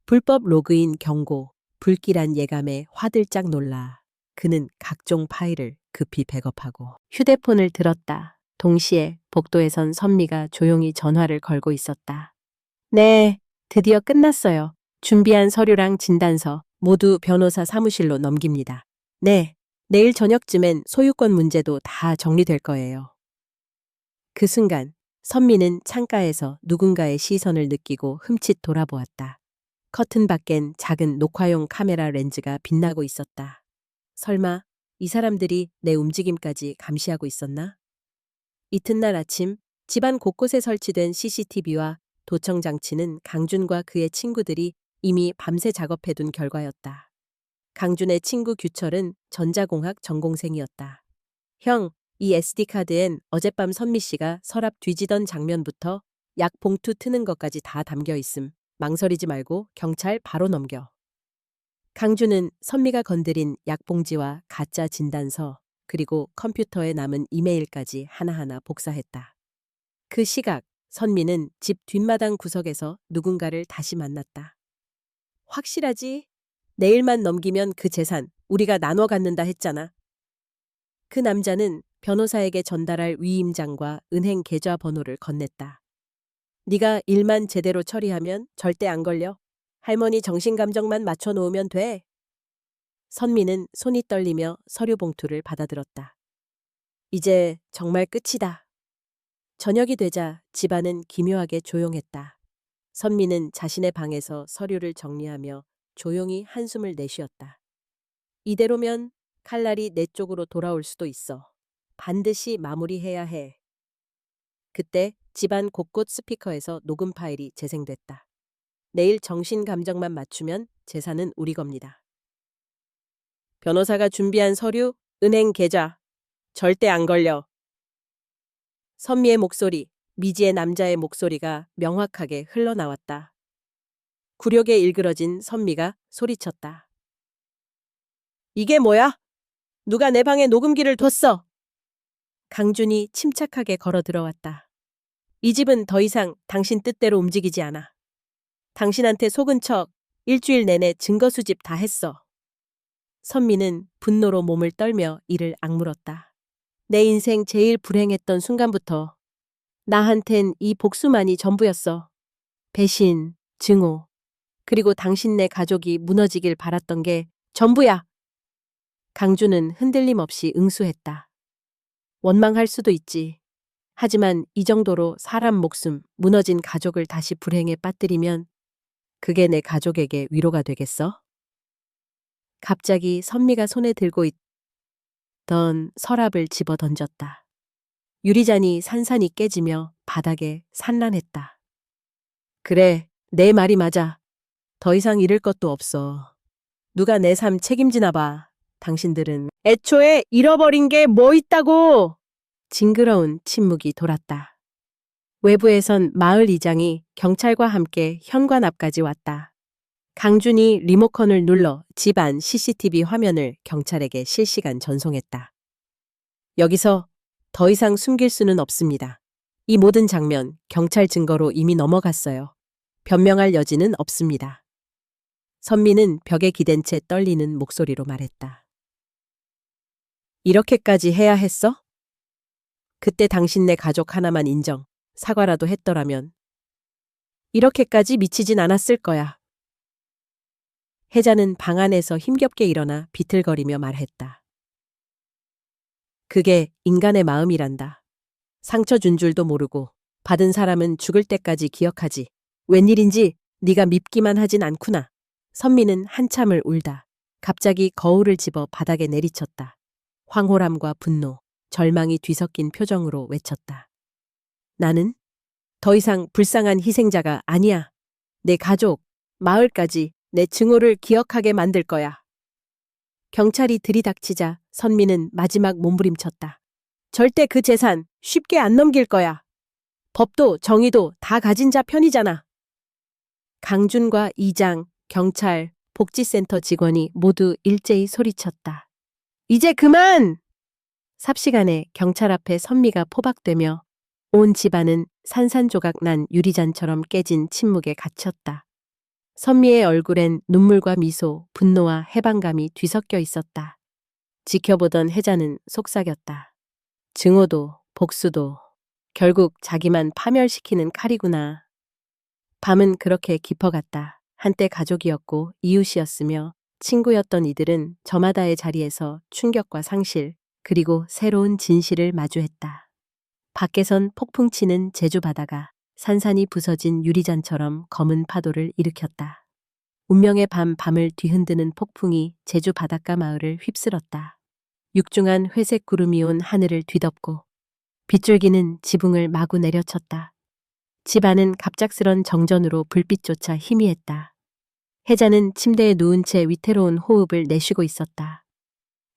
불법 로그인 경고, 불길한 예감에 화들짝 놀라 그는 각종 파일을 급히 백업하고 휴대폰을 들었다. 동시에 복도에 선 선미가 조용히 전화를 걸고 있었다. 네, 드디어 끝났어요. 준비한 서류랑 진단서 모두 변호사 사무실로 넘깁니다. 네, 내일 저녁쯤엔 소유권 문제도 다 정리될 거예요. 그 순간 선미는 창가에서 누군가의 시선을 느끼고 흠칫 돌아보았다. 커튼 밖엔 작은 녹화용 카메라 렌즈가 빛나고 있었다. 설마 이 사람들이 내 움직임까지 감시하고 있었나? 이튿날 아침 집안 곳곳에 설치된 CCTV와 도청 장치는 강준과 그의 친구들이 이미 밤새 작업해둔 결과였다. 강준의 친구 규철은 전자공학 전공생이었다. 형, 이 SD카드엔 어젯밤 선미 씨가 서랍 뒤지던 장면부터 약 봉투 트는 것까지 다 담겨 있음. 망설이지 말고 경찰 바로 넘겨. 강준은 선미가 건드린 약봉지와 가짜 진단서, 그리고 컴퓨터에 남은 이메일까지 하나하나 복사했다. 그 시각, 선미는 집 뒷마당 구석에서 누군가를 다시 만났다. 확실하지? 내일만 넘기면 그 재산 우리가 나눠 갖는다 했잖아. 그 남자는 변호사에게 전달할 위임장과 은행 계좌 번호를 건넸다. 네가 일만 제대로 처리하면 절대 안 걸려. 할머니 정신감정만 맞춰놓으면 돼. 선미는 손이 떨리며 서류 봉투를 받아들었다. 이제 정말 끝이다. 저녁이 되자 집안은 기묘하게 조용했다. 선미는 자신의 방에서 서류를 정리하며 조용히 한숨을 내쉬었다. 이대로면 칼날이 내 쪽으로 돌아올 수도 있어. 반드시 마무리해야 해. 그때 집안 곳곳 스피커에서 녹음 파일이 재생됐다. 내일 정신 감정만 맞추면 재산은 우리 겁니다. 변호사가 준비한 서류, 은행 계좌. 절대 안 걸려. 선미의 목소리, 미지의 남자의 목소리가 명확하게 흘러나왔다. 굴욕에 일그러진 선미가 소리쳤다. 이게 뭐야? 누가 내 방에 녹음기를 뒀어? 강준이 침착하게 걸어 들어왔다. 이 집은 더 이상 당신 뜻대로 움직이지 않아. 당신한테 속은 척 일주일 내내 증거 수집 다 했어. 선미는 분노로 몸을 떨며 이를 악물었다. 내 인생 제일 불행했던 순간부터 나한텐 이 복수만이 전부였어. 배신, 증오, 그리고 당신네 가족이 무너지길 바랐던 게 전부야. 강준은 흔들림 없이 응수했다. 원망할 수도 있지. 하지만 이 정도로 사람 목숨, 무너진 가족을 다시 불행에 빠뜨리면 그게 내 가족에게 위로가 되겠어? 갑자기 선미가 손에 들고 있던 서랍을 집어 던졌다. 유리잔이 산산이 깨지며 바닥에 산란했다. 그래, 내 말이 맞아. 더 이상 잃을 것도 없어. 누가 내 삶 책임지나 봐. 당신들은 애초에 잃어버린 게 뭐 있다고! 징그러운 침묵이 돌았다. 외부에선 마을 이장이 경찰과 함께 현관 앞까지 왔다. 강준이 리모컨을 눌러 집안 CCTV 화면을 경찰에게 실시간 전송했다. 여기서 더 이상 숨길 수는 없습니다. 이 모든 장면 경찰 증거로 이미 넘어갔어요. 변명할 여지는 없습니다. 선미는 벽에 기댄 채 떨리는 목소리로 말했다. 이렇게까지 해야 했어? 그때 당신네 가족 하나만 인정, 사과라도 했더라면 이렇게까지 미치진 않았을 거야. 혜자는 방 안에서 힘겹게 일어나 비틀거리며 말했다. 그게 인간의 마음이란다. 상처 준 줄도 모르고 받은 사람은 죽을 때까지 기억하지. 웬일인지 네가 밉기만 하진 않구나. 선미는 한참을 울다 갑자기 거울을 집어 바닥에 내리쳤다. 황홀함과 분노, 절망이 뒤섞인 표정으로 외쳤다. 나는 더 이상 불쌍한 희생자가 아니야. 내 가족, 마을까지 내 증오를 기억하게 만들 거야. 경찰이 들이닥치자 선미는 마지막 몸부림쳤다. 절대 그 재산 쉽게 안 넘길 거야. 법도 정의도 다 가진 자 편이잖아. 강준과 이장, 경찰, 복지센터 직원이 모두 일제히 소리쳤다. 이제 그만! 삽시간에 경찰 앞에 선미가 포박되며 온 집안은 산산조각 난 유리잔처럼 깨진 침묵에 갇혔다. 선미의 얼굴엔 눈물과 미소, 분노와 해방감이 뒤섞여 있었다. 지켜보던 혜자는 속삭였다. 증오도 복수도 결국 자기만 파멸시키는 칼이구나. 밤은 그렇게 깊어갔다. 한때 가족이었고 이웃이었으며 친구였던 이들은 저마다의 자리에서 충격과 상실, 그리고 새로운 진실을 마주했다. 밖에선 폭풍 치는 제주 바다가 산산이 부서진 유리잔처럼 검은 파도를 일으켰다. 운명의 밤을 뒤흔드는 폭풍이 제주 바닷가 마을을 휩쓸었다. 육중한 회색 구름이 온 하늘을 뒤덮고 빗줄기는 지붕을 마구 내려쳤다. 집안은 갑작스런 정전으로 불빛조차 희미했다. 혜자는 침대에 누운 채 위태로운 호흡을 내쉬고 있었다.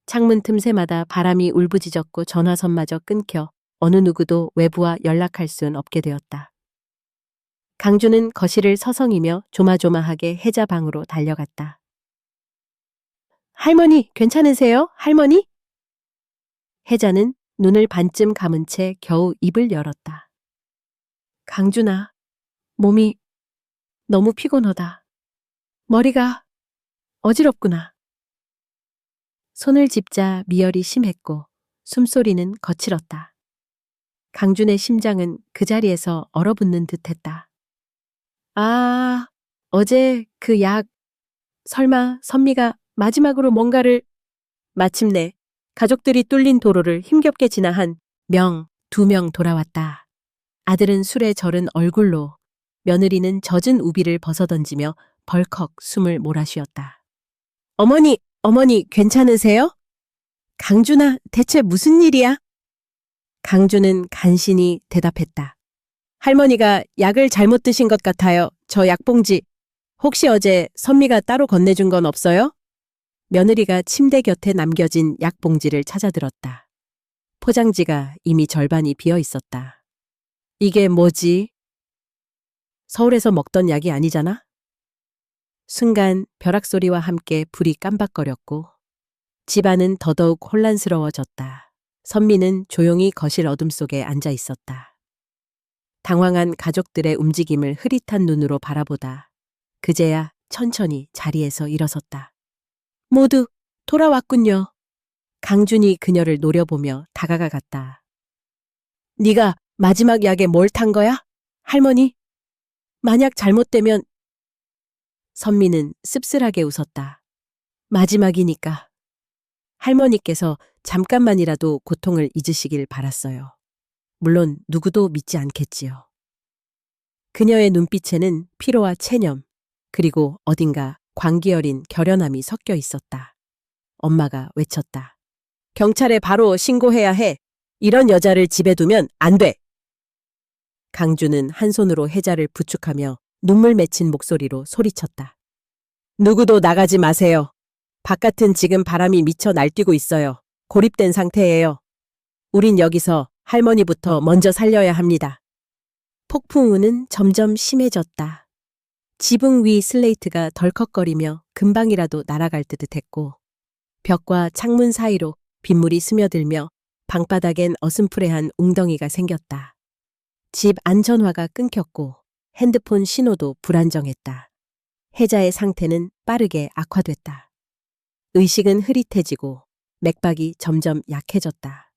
창문 틈새마다 바람이 울부짖었고 전화선마저 끊겨 어느 누구도 외부와 연락할 순 없게 되었다. 강주는 거실을 서성이며 조마조마하게 혜자 방으로 달려갔다. 할머니, 괜찮으세요? 할머니? 혜자는 눈을 반쯤 감은 채 겨우 입을 열었다. 강준아, 몸이 너무 피곤하다. 머리가 어지럽구나. 손을 짚자 미열이 심했고 숨소리는 거칠었다. 강준의 심장은 그 자리에서 얼어붙는 듯했다. 아, 어제 그 약, 설마 선미가 마지막으로 뭔가를... 마침내 가족들이 뚫린 도로를 힘겹게 지나 한 두 명 돌아왔다. 아들은 술에 절은 얼굴로, 며느리는 젖은 우비를 벗어던지며 벌컥 숨을 몰아쉬었다. 어머니 괜찮으세요? 강준아, 대체 무슨 일이야? 강준은 간신히 대답했다. 할머니가 약을 잘못 드신 것 같아요. 저 약봉지. 혹시 어제 선미가 따로 건네준 건 없어요? 며느리가 침대 곁에 남겨진 약봉지를 찾아들었다. 포장지가 이미 절반이 비어 있었다. 이게 뭐지? 서울에서 먹던 약이 아니잖아? 순간 벼락소리와 함께 불이 깜박거렸고 집안은 더더욱 혼란스러워졌다. 선미는 조용히 거실 어둠 속에 앉아 있었다. 당황한 가족들의 움직임을 흐릿한 눈으로 바라보다 그제야 천천히 자리에서 일어섰다. 모두 돌아왔군요. 강준이 그녀를 노려보며 다가가 갔다. 네가 마지막 약에 뭘 탄 거야? 할머니? 만약 잘못되면... 선미는 씁쓸하게 웃었다. 마지막이니까. 할머니께서 잠깐만이라도 고통을 잊으시길 바랐어요. 물론 누구도 믿지 않겠지요. 그녀의 눈빛에는 피로와 체념, 그리고 어딘가 광기 어린 결연함이 섞여 있었다. 엄마가 외쳤다. 경찰에 바로 신고해야 해. 이런 여자를 집에 두면 안 돼. 강주는 한 손으로 혜자를 부축하며 눈물 맺힌 목소리로 소리쳤다. 누구도 나가지 마세요. 바깥은 지금 바람이 미쳐 날뛰고 있어요. 고립된 상태예요. 우린 여기서 할머니부터 먼저 살려야 합니다. 폭풍우는 점점 심해졌다. 지붕 위 슬레이트가 덜컥거리며 금방이라도 날아갈 듯 했고 벽과 창문 사이로 빗물이 스며들며 방바닥엔 어슴푸레한 웅덩이가 생겼다. 집 안전화가 끊겼고 핸드폰 신호도 불안정했다. 혜자의 상태는 빠르게 악화됐다. 의식은 흐릿해지고 맥박이 점점 약해졌다.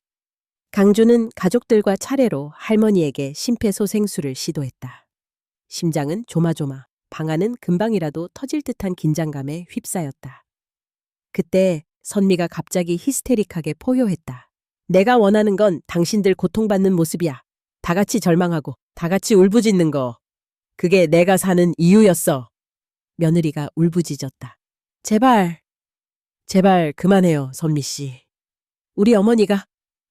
강주는 가족들과 차례로 할머니에게 심폐소생술을 시도했다. 심장은 조마조마, 방안은 금방이라도 터질 듯한 긴장감에 휩싸였다. 그때 선미가 갑자기 히스테릭하게 포효했다. 내가 원하는 건 당신들 고통받는 모습이야. 다 같이 절망하고 다 같이 울부짖는 거. 그게 내가 사는 이유였어. 며느리가 울부짖었다. 제발, 제발 그만해요, 선미 씨. 우리 어머니가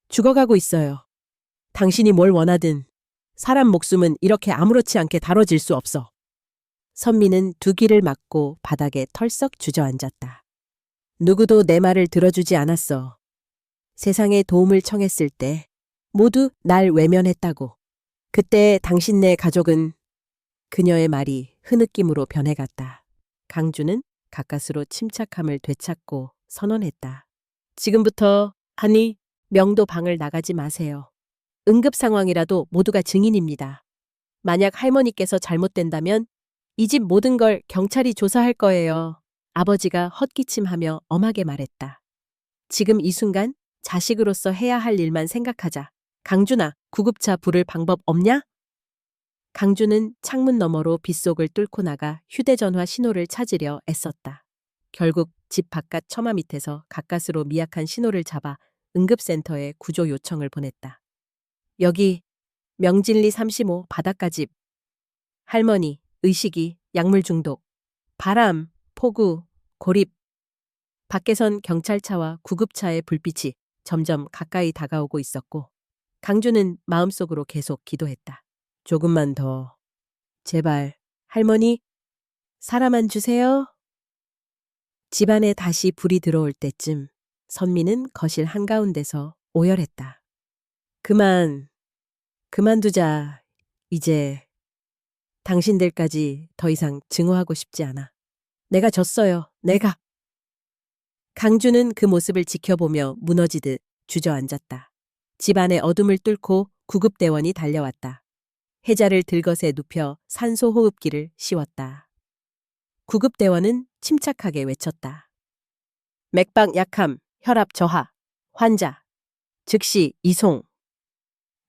죽어가고 있어요. 당신이 뭘 원하든 사람 목숨은 이렇게 아무렇지 않게 다뤄질 수 없어. 선미는 두 귀를 막고 바닥에 털썩 주저앉았다. 누구도 내 말을 들어주지 않았어. 세상에 도움을 청했을 때 모두 날 외면했다고. 그때 당신네 가족은. 그녀의 말이 흐느낌으로 변해갔다. 강주는 가까스로 침착함을 되찾고 선언했다. 지금부터 명도 방을 나가지 마세요. 응급 상황이라도 모두가 증인입니다. 만약 할머니께서 잘못된다면 이 집 모든 걸 경찰이 조사할 거예요. 아버지가 헛기침하며 엄하게 말했다. 지금 이 순간 자식으로서 해야 할 일만 생각하자. 강준아, 구급차 부를 방법 없냐? 강준은 창문 너머로 빗속을 뚫고 나가 휴대전화 신호를 찾으려 애썼다. 결국 집 바깥 처마 밑에서 가까스로 미약한 신호를 잡아 응급센터에 구조 요청을 보냈다. 여기 명진리 35 바닷가집. 할머니, 의식이, 약물 중독, 바람, 폭우, 고립. 밖에선 경찰차와 구급차의 불빛이 점점 가까이 다가오고 있었고 강주는 마음속으로 계속 기도했다. 조금만 더. 제발, 할머니, 살아만 주세요. 집안에 다시 불이 들어올 때쯤 선미는 거실 한가운데서 오열했다. 그만두자. 이제 당신들까지 더 이상 증오하고 싶지 않아. 내가 졌어요. 내가. 강주는 그 모습을 지켜보며 무너지듯 주저앉았다. 집안의 어둠을 뚫고 구급대원이 달려왔다. 혜자를 들것에 눕혀 산소호흡기를 씌웠다. 구급대원은 침착하게 외쳤다. 맥박 약함, 혈압 저하, 환자, 즉시 이송.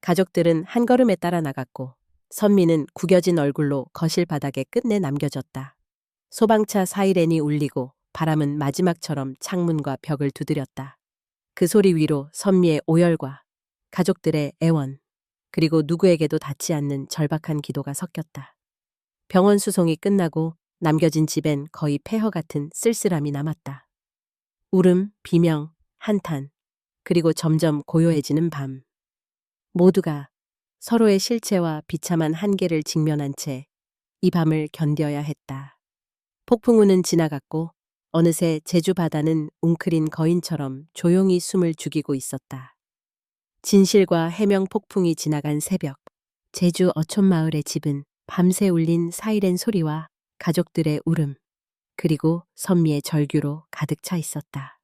가족들은 한 걸음에 따라 나갔고 선미는 구겨진 얼굴로 거실 바닥에 끝내 남겨졌다. 소방차 사이렌이 울리고 바람은 마지막처럼 창문과 벽을 두드렸다. 그 소리 위로 선미의 오열과 가족들의 애원, 그리고 누구에게도 닿지 않는 절박한 기도가 섞였다. 병원 수송이 끝나고 남겨진 집엔 거의 폐허 같은 쓸쓸함이 남았다. 울음, 비명, 한탄, 그리고 점점 고요해지는 밤. 모두가 서로의 실체와 비참한 한계를 직면한 채 이 밤을 견뎌야 했다. 폭풍우는 지나갔고 어느새 제주 바다는 웅크린 거인처럼 조용히 숨을 죽이고 있었다. 진실과 해명 폭풍이 지나간 새벽, 제주 어촌마을의 집은 밤새 울린 사이렌 소리와 가족들의 울음, 그리고 선미의 절규로 가득 차 있었다.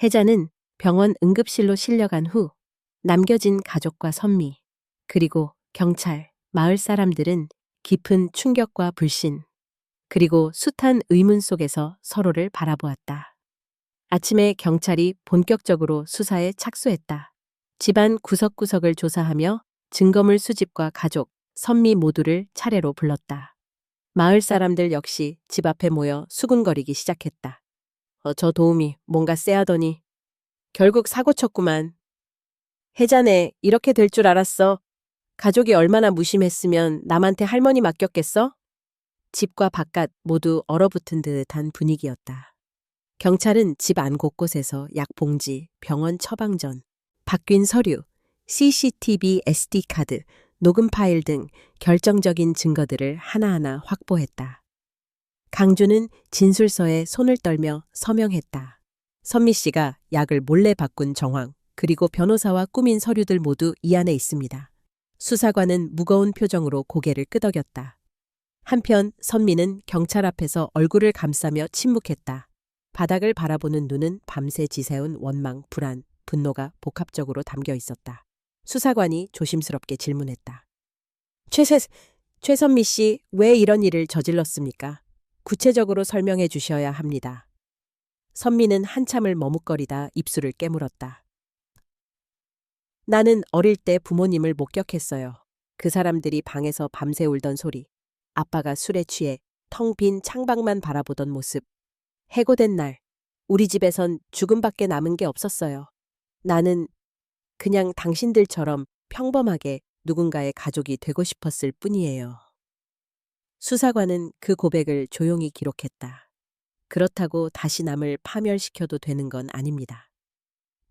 혜자는 병원 응급실로 실려간 후 남겨진 가족과 선미, 그리고 경찰, 마을 사람들은 깊은 충격과 불신, 그리고 숱한 의문 속에서 서로를 바라보았다. 아침에 경찰이 본격적으로 수사에 착수했다. 집안 구석구석을 조사하며 증거물 수집과 가족, 선미 모두를 차례로 불렀다. 마을 사람들 역시 집 앞에 모여 수군거리기 시작했다. 저 도우미 뭔가 쎄하더니 결국 사고 쳤구만. 혜자네, 이렇게 될 줄 알았어. 가족이 얼마나 무심했으면 남한테 할머니 맡겼겠어? 집과 바깥 모두 얼어붙은 듯한 분위기였다. 경찰은 집 안 곳곳에서 약봉지, 병원 처방전, 바뀐 서류, CCTV SD카드, 녹음 파일 등 결정적인 증거들을 하나하나 확보했다. 강주는 진술서에 손을 떨며 서명했다. 선미 씨가 약을 몰래 바꾼 정황, 그리고 변호사와 꾸민 서류들 모두 이 안에 있습니다. 수사관은 무거운 표정으로 고개를 끄덕였다. 한편 선미는 경찰 앞에서 얼굴을 감싸며 침묵했다. 바닥을 바라보는 눈은 밤새 지새운 원망, 불안, 분노가 복합적으로 담겨 있었다. 수사관이 조심스럽게 질문했다. 최선미 씨, 왜 이런 일을 저질렀습니까? 구체적으로 설명해 주셔야 합니다. 선미는 한참을 머뭇거리다 입술을 깨물었다. 나는 어릴 때 부모님을 목격했어요. 그 사람들이 방에서 밤새 울던 소리, 아빠가 술에 취해 텅 빈 창밖만 바라보던 모습. 해고된 날, 우리 집에선 죽음밖에 남은 게 없었어요. 나는 그냥 당신들처럼 평범하게 누군가의 가족이 되고 싶었을 뿐이에요. 수사관은 그 고백을 조용히 기록했다. 그렇다고 다시 남을 파멸시켜도 되는 건 아닙니다.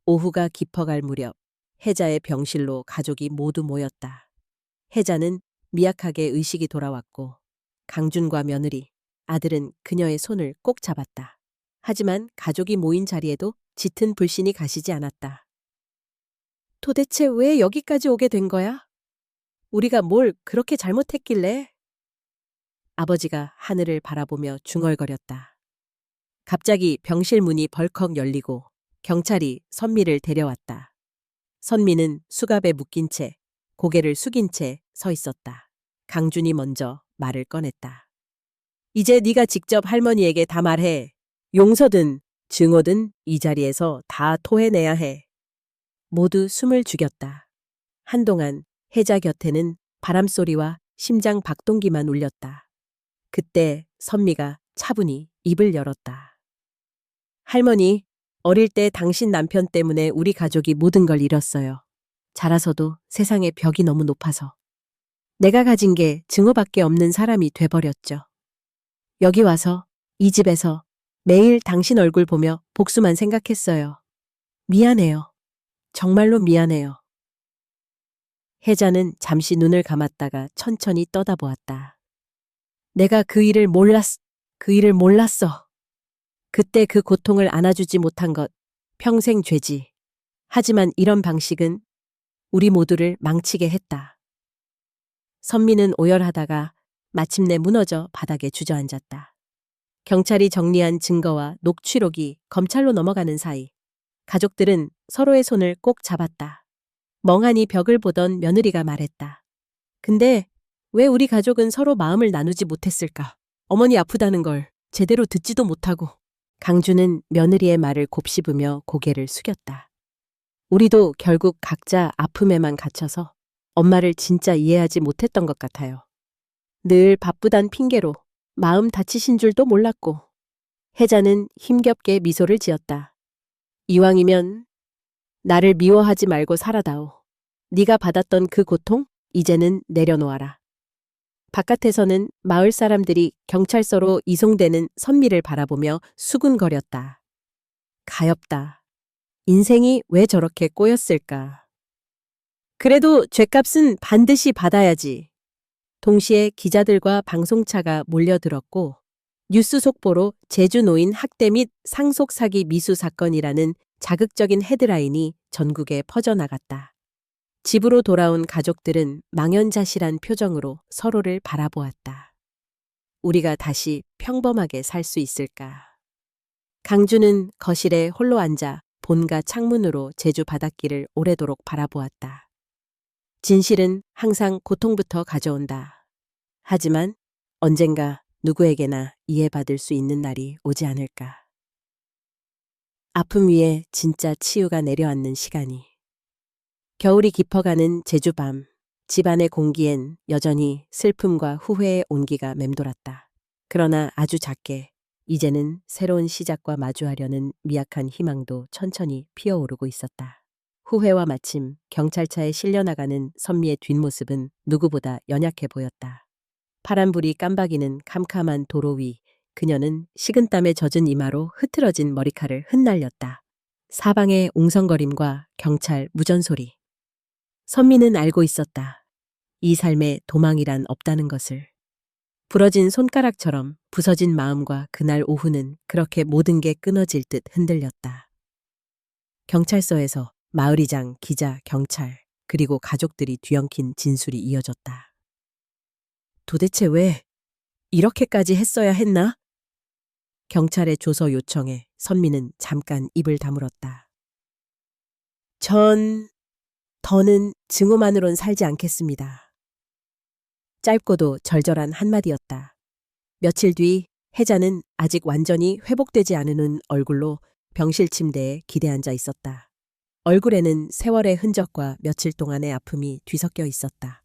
오후가 깊어갈 무렵 혜자의 병실로 가족이 모두 모였다. 혜자는 미약하게 의식이 돌아왔고 강준과 며느리, 아들은 그녀의 손을 꼭 잡았다. 하지만 가족이 모인 자리에도 짙은 불신이 가시지 않았다. 도대체 왜 여기까지 오게 된 거야? 우리가 뭘 그렇게 잘못했길래? 아버지가 하늘을 바라보며 중얼거렸다. 갑자기 병실 문이 벌컥 열리고 경찰이 선미를 데려왔다. 선미는 수갑에 묶인 채 고개를 숙인 채 서 있었다. 강준이 먼저 말을 꺼냈다. 이제 네가 직접 할머니에게 다 말해. 용서든 증오든 이 자리에서 다 토해내야 해. 모두 숨을 죽였다. 한동안 혜자 곁에는 바람소리와 심장 박동기만 울렸다. 그때 선미가 차분히 입을 열었다. 할머니, 어릴 때 당신 남편 때문에 우리 가족이 모든 걸 잃었어요. 자라서도 세상의 벽이 너무 높아서. 내가 가진 게 증오밖에 없는 사람이 돼버렸죠. 여기 와서 이 집에서 매일 당신 얼굴 보며 복수만 생각했어요. 미안해요. 정말로 미안해요. 혜자는 잠시 눈을 감았다가 천천히 떠다보았다. 내가 그 일을 몰랐어. 그때 그 고통을 안아주지 못한 것 평생 죄지. 하지만 이런 방식은 우리 모두를 망치게 했다. 선미는 오열하다가 마침내 무너져 바닥에 주저앉았다. 경찰이 정리한 증거와 녹취록이 검찰로 넘어가는 사이 가족들은 서로의 손을 꼭 잡았다. 멍하니 벽을 보던 며느리가 말했다. 근데 왜 우리 가족은 서로 마음을 나누지 못했을까? 어머니 아프다는 걸 제대로 듣지도 못하고. 강주는 며느리의 말을 곱씹으며 고개를 숙였다. 우리도 결국 각자 아픔에만 갇혀서 엄마를 진짜 이해하지 못했던 것 같아요. 늘 바쁘단 핑계로 마음 다치신 줄도 몰랐고. 혜자는 힘겹게 미소를 지었다. 이왕이면 나를 미워하지 말고 살아다오. 네가 받았던 그 고통 이제는 내려놓아라. 바깥에서는 마을 사람들이 경찰서로 이송되는 선미를 바라보며 수군거렸다. 가엾다. 인생이 왜 저렇게 꼬였을까. 그래도 죗값은 반드시 받아야지. 동시에 기자들과 방송차가 몰려들었고 뉴스 속보로 제주 노인 학대 및 상속 사기 미수 사건이라는 자극적인 헤드라인이 전국에 퍼져나갔다. 집으로 돌아온 가족들은 망연자실한 표정으로 서로를 바라보았다. 우리가 다시 평범하게 살 수 있을까? 강주는 거실에 홀로 앉아 본가 창문으로 제주 바닷길을 오래도록 바라보았다. 진실은 항상 고통부터 가져온다. 하지만 언젠가 누구에게나 이해받을 수 있는 날이 오지 않을까. 아픔 위에 진짜 치유가 내려앉는 시간이. 겨울이 깊어가는 제주밤, 집안의 공기엔 여전히 슬픔과 후회의 온기가 맴돌았다. 그러나 아주 작게 이제는 새로운 시작과 마주하려는 미약한 희망도 천천히 피어오르고 있었다. 후회와 마침 경찰차에 실려나가는 선미의 뒷모습은 누구보다 연약해 보였다. 파란불이 깜박이는 캄캄한 도로 위 그녀는 식은땀에 젖은 이마로 흐트러진 머리칼을 흩날렸다. 사방의 웅성거림과 경찰 무전소리. 선미는 알고 있었다. 이 삶에 도망이란 없다는 것을. 부러진 손가락처럼 부서진 마음과 그날 오후는 그렇게 모든 게 끊어질 듯 흔들렸다. 경찰서에서 마을이장, 기자, 경찰, 그리고 가족들이 뒤엉킨 진술이 이어졌다. 도대체 왜 이렇게까지 했어야 했나? 경찰의 조서 요청에 선미는 잠깐 입을 다물었다. 더는 증오만으론 살지 않겠습니다. 짧고도 절절한 한마디였다. 며칠 뒤 혜자는 아직 완전히 회복되지 않은 얼굴로 병실 침대에 기대앉아 있었다. 얼굴에는 세월의 흔적과 며칠 동안의 아픔이 뒤섞여 있었다.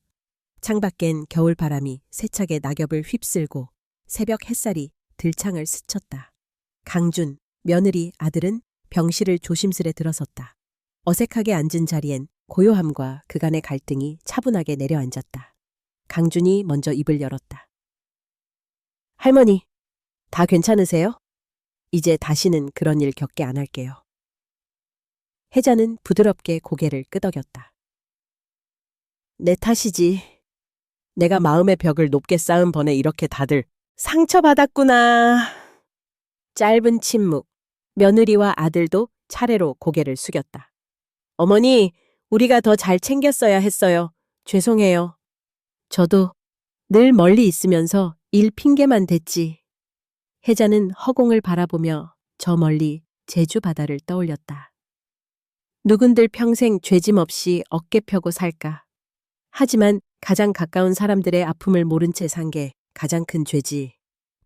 창밖엔 겨울바람이 세차게 낙엽을 휩쓸고 새벽 햇살이 들창을 스쳤다. 강준, 며느리, 아들은 병실을 조심스레 들어섰다. 어색하게 앉은 자리엔 고요함과 그간의 갈등이 차분하게 내려앉았다. 강준이 먼저 입을 열었다. 할머니, 다 괜찮으세요? 이제 다시는 그런 일 겪게 안 할게요. 혜자는 부드럽게 고개를 끄덕였다. 내 탓이지. 내가 마음의 벽을 높게 쌓은 번에 이렇게 다들 상처받았구나. 짧은 침묵. 며느리와 아들도 차례로 고개를 숙였다. 어머니, 우리가 더 잘 챙겼어야 했어요. 죄송해요. 저도 늘 멀리 있으면서 일 핑계만 댔지. 혜자는 허공을 바라보며 저 멀리 제주 바다를 떠올렸다. 누군들 평생 죄짐 없이 어깨 펴고 살까. 하지만 가장 가까운 사람들의 아픔을 모른 채 산 게 가장 큰 죄지.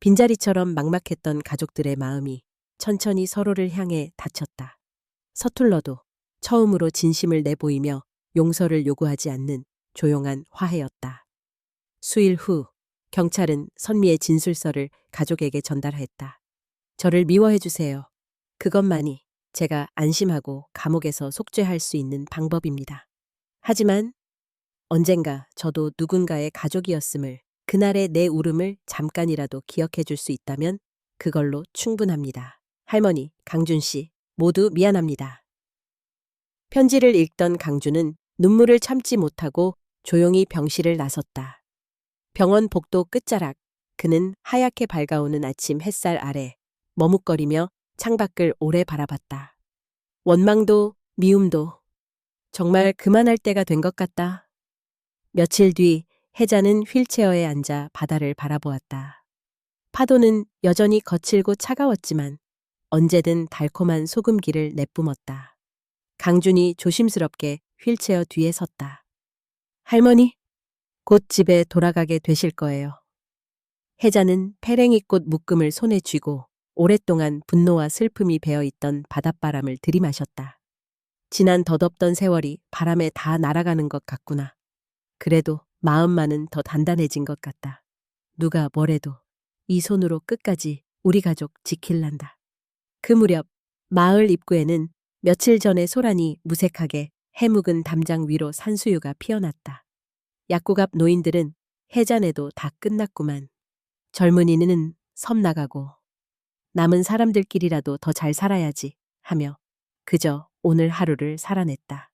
빈자리처럼 막막했던 가족들의 마음이 천천히 서로를 향해 닫혔다. 서툴러도 처음으로 진심을 내보이며 용서를 요구하지 않는 조용한 화해였다. 수일 후 경찰은 선미의 진술서를 가족에게 전달했다. 저를 미워해 주세요. 그것만이 제가 안심하고 감옥에서 속죄할 수 있는 방법입니다. 하지만 언젠가 저도 누군가의 가족이었음을, 그날의 내 울음을 잠깐이라도 기억해 줄 수 있다면 그걸로 충분합니다. 할머니, 강준 씨, 모두 미안합니다. 편지를 읽던 강준은 눈물을 참지 못하고 조용히 병실을 나섰다. 병원 복도 끝자락, 그는 하얗게 밝아오는 아침 햇살 아래 머뭇거리며 창밖을 오래 바라봤다. 원망도 미움도 정말 그만할 때가 된 것 같다. 며칠 뒤 혜자는 휠체어에 앉아 바다를 바라보았다. 파도는 여전히 거칠고 차가웠지만 언제든 달콤한 소금기를 내뿜었다. 강준이 조심스럽게 휠체어 뒤에 섰다. 할머니, 곧 집에 돌아가게 되실 거예요. 혜자는 페랭이꽃 묶음을 손에 쥐고 오랫동안 분노와 슬픔이 배어있던 바닷바람을 들이마셨다. 지난 덧없던 세월이 바람에 다 날아가는 것 같구나. 그래도 마음만은 더 단단해진 것 같다. 누가 뭐래도 이 손으로 끝까지 우리 가족 지킬란다. 그 무렵 마을 입구에는 며칠 전에 소란이 무색하게 해묵은 담장 위로 산수유가 피어났다. 약국 앞 노인들은 해자내도 다 끝났구만. 젊은이는 섬 나가고 남은 사람들끼리라도 더 잘 살아야지 하며 그저 오늘 하루를 살아냈다.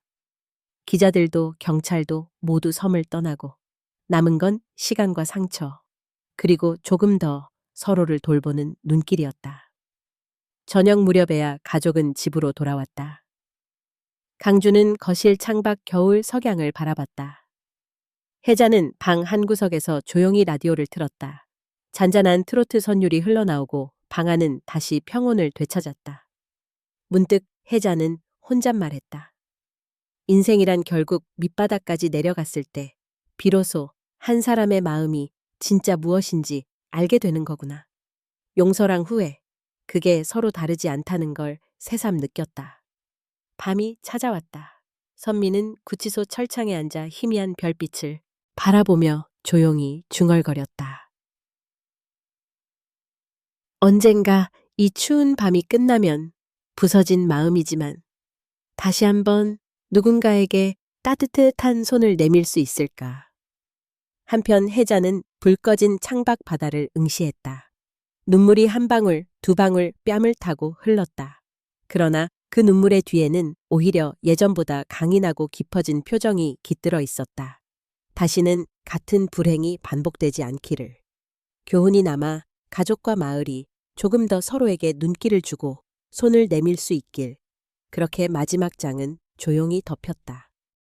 기자들도 경찰도 모두 섬을 떠나고 남은 건 시간과 상처, 그리고 조금 더 서로를 돌보는 눈길이었다. 저녁 무렵에야 가족은 집으로 돌아왔다. 강주는 거실 창밖 겨울 석양을 바라봤다. 혜자는 방 한구석에서 조용히 라디오를 틀었다. 잔잔한 트로트 선율이 흘러나오고 방 안은 다시 평온을 되찾았다. 문득 혜자는 혼잣말했다. 인생이란 결국 밑바닥까지 내려갔을 때 비로소 한 사람의 마음이 진짜 무엇인지 알게 되는 거구나. 용서랑 후회, 그게 서로 다르지 않다는 걸 새삼 느꼈다. 밤이 찾아왔다. 선미는 구치소 철창에 앉아 희미한 별빛을 바라보며 조용히 중얼거렸다. 언젠가 이 추운 밤이 끝나면 부서진 마음이지만 다시 한번 누군가에게 따뜻한 손을 내밀 수 있을까. 한편 혜자는 불 꺼진 창밖 바다를 응시했다. 눈물이 한 방울, 두 방울 뺨을 타고 흘렀다. 그러나 그 눈물의 뒤에는 오히려 예전보다 강인하고 깊어진 표정이 깃들어 있었다. 다시는 같은 불행이 반복되지 않기를. 교훈이 남아 가족과 마을이 조금 더 서로에게 눈길을 주고 손을 내밀 수 있길. 그렇게 마지막 장은 조용히 덮였다.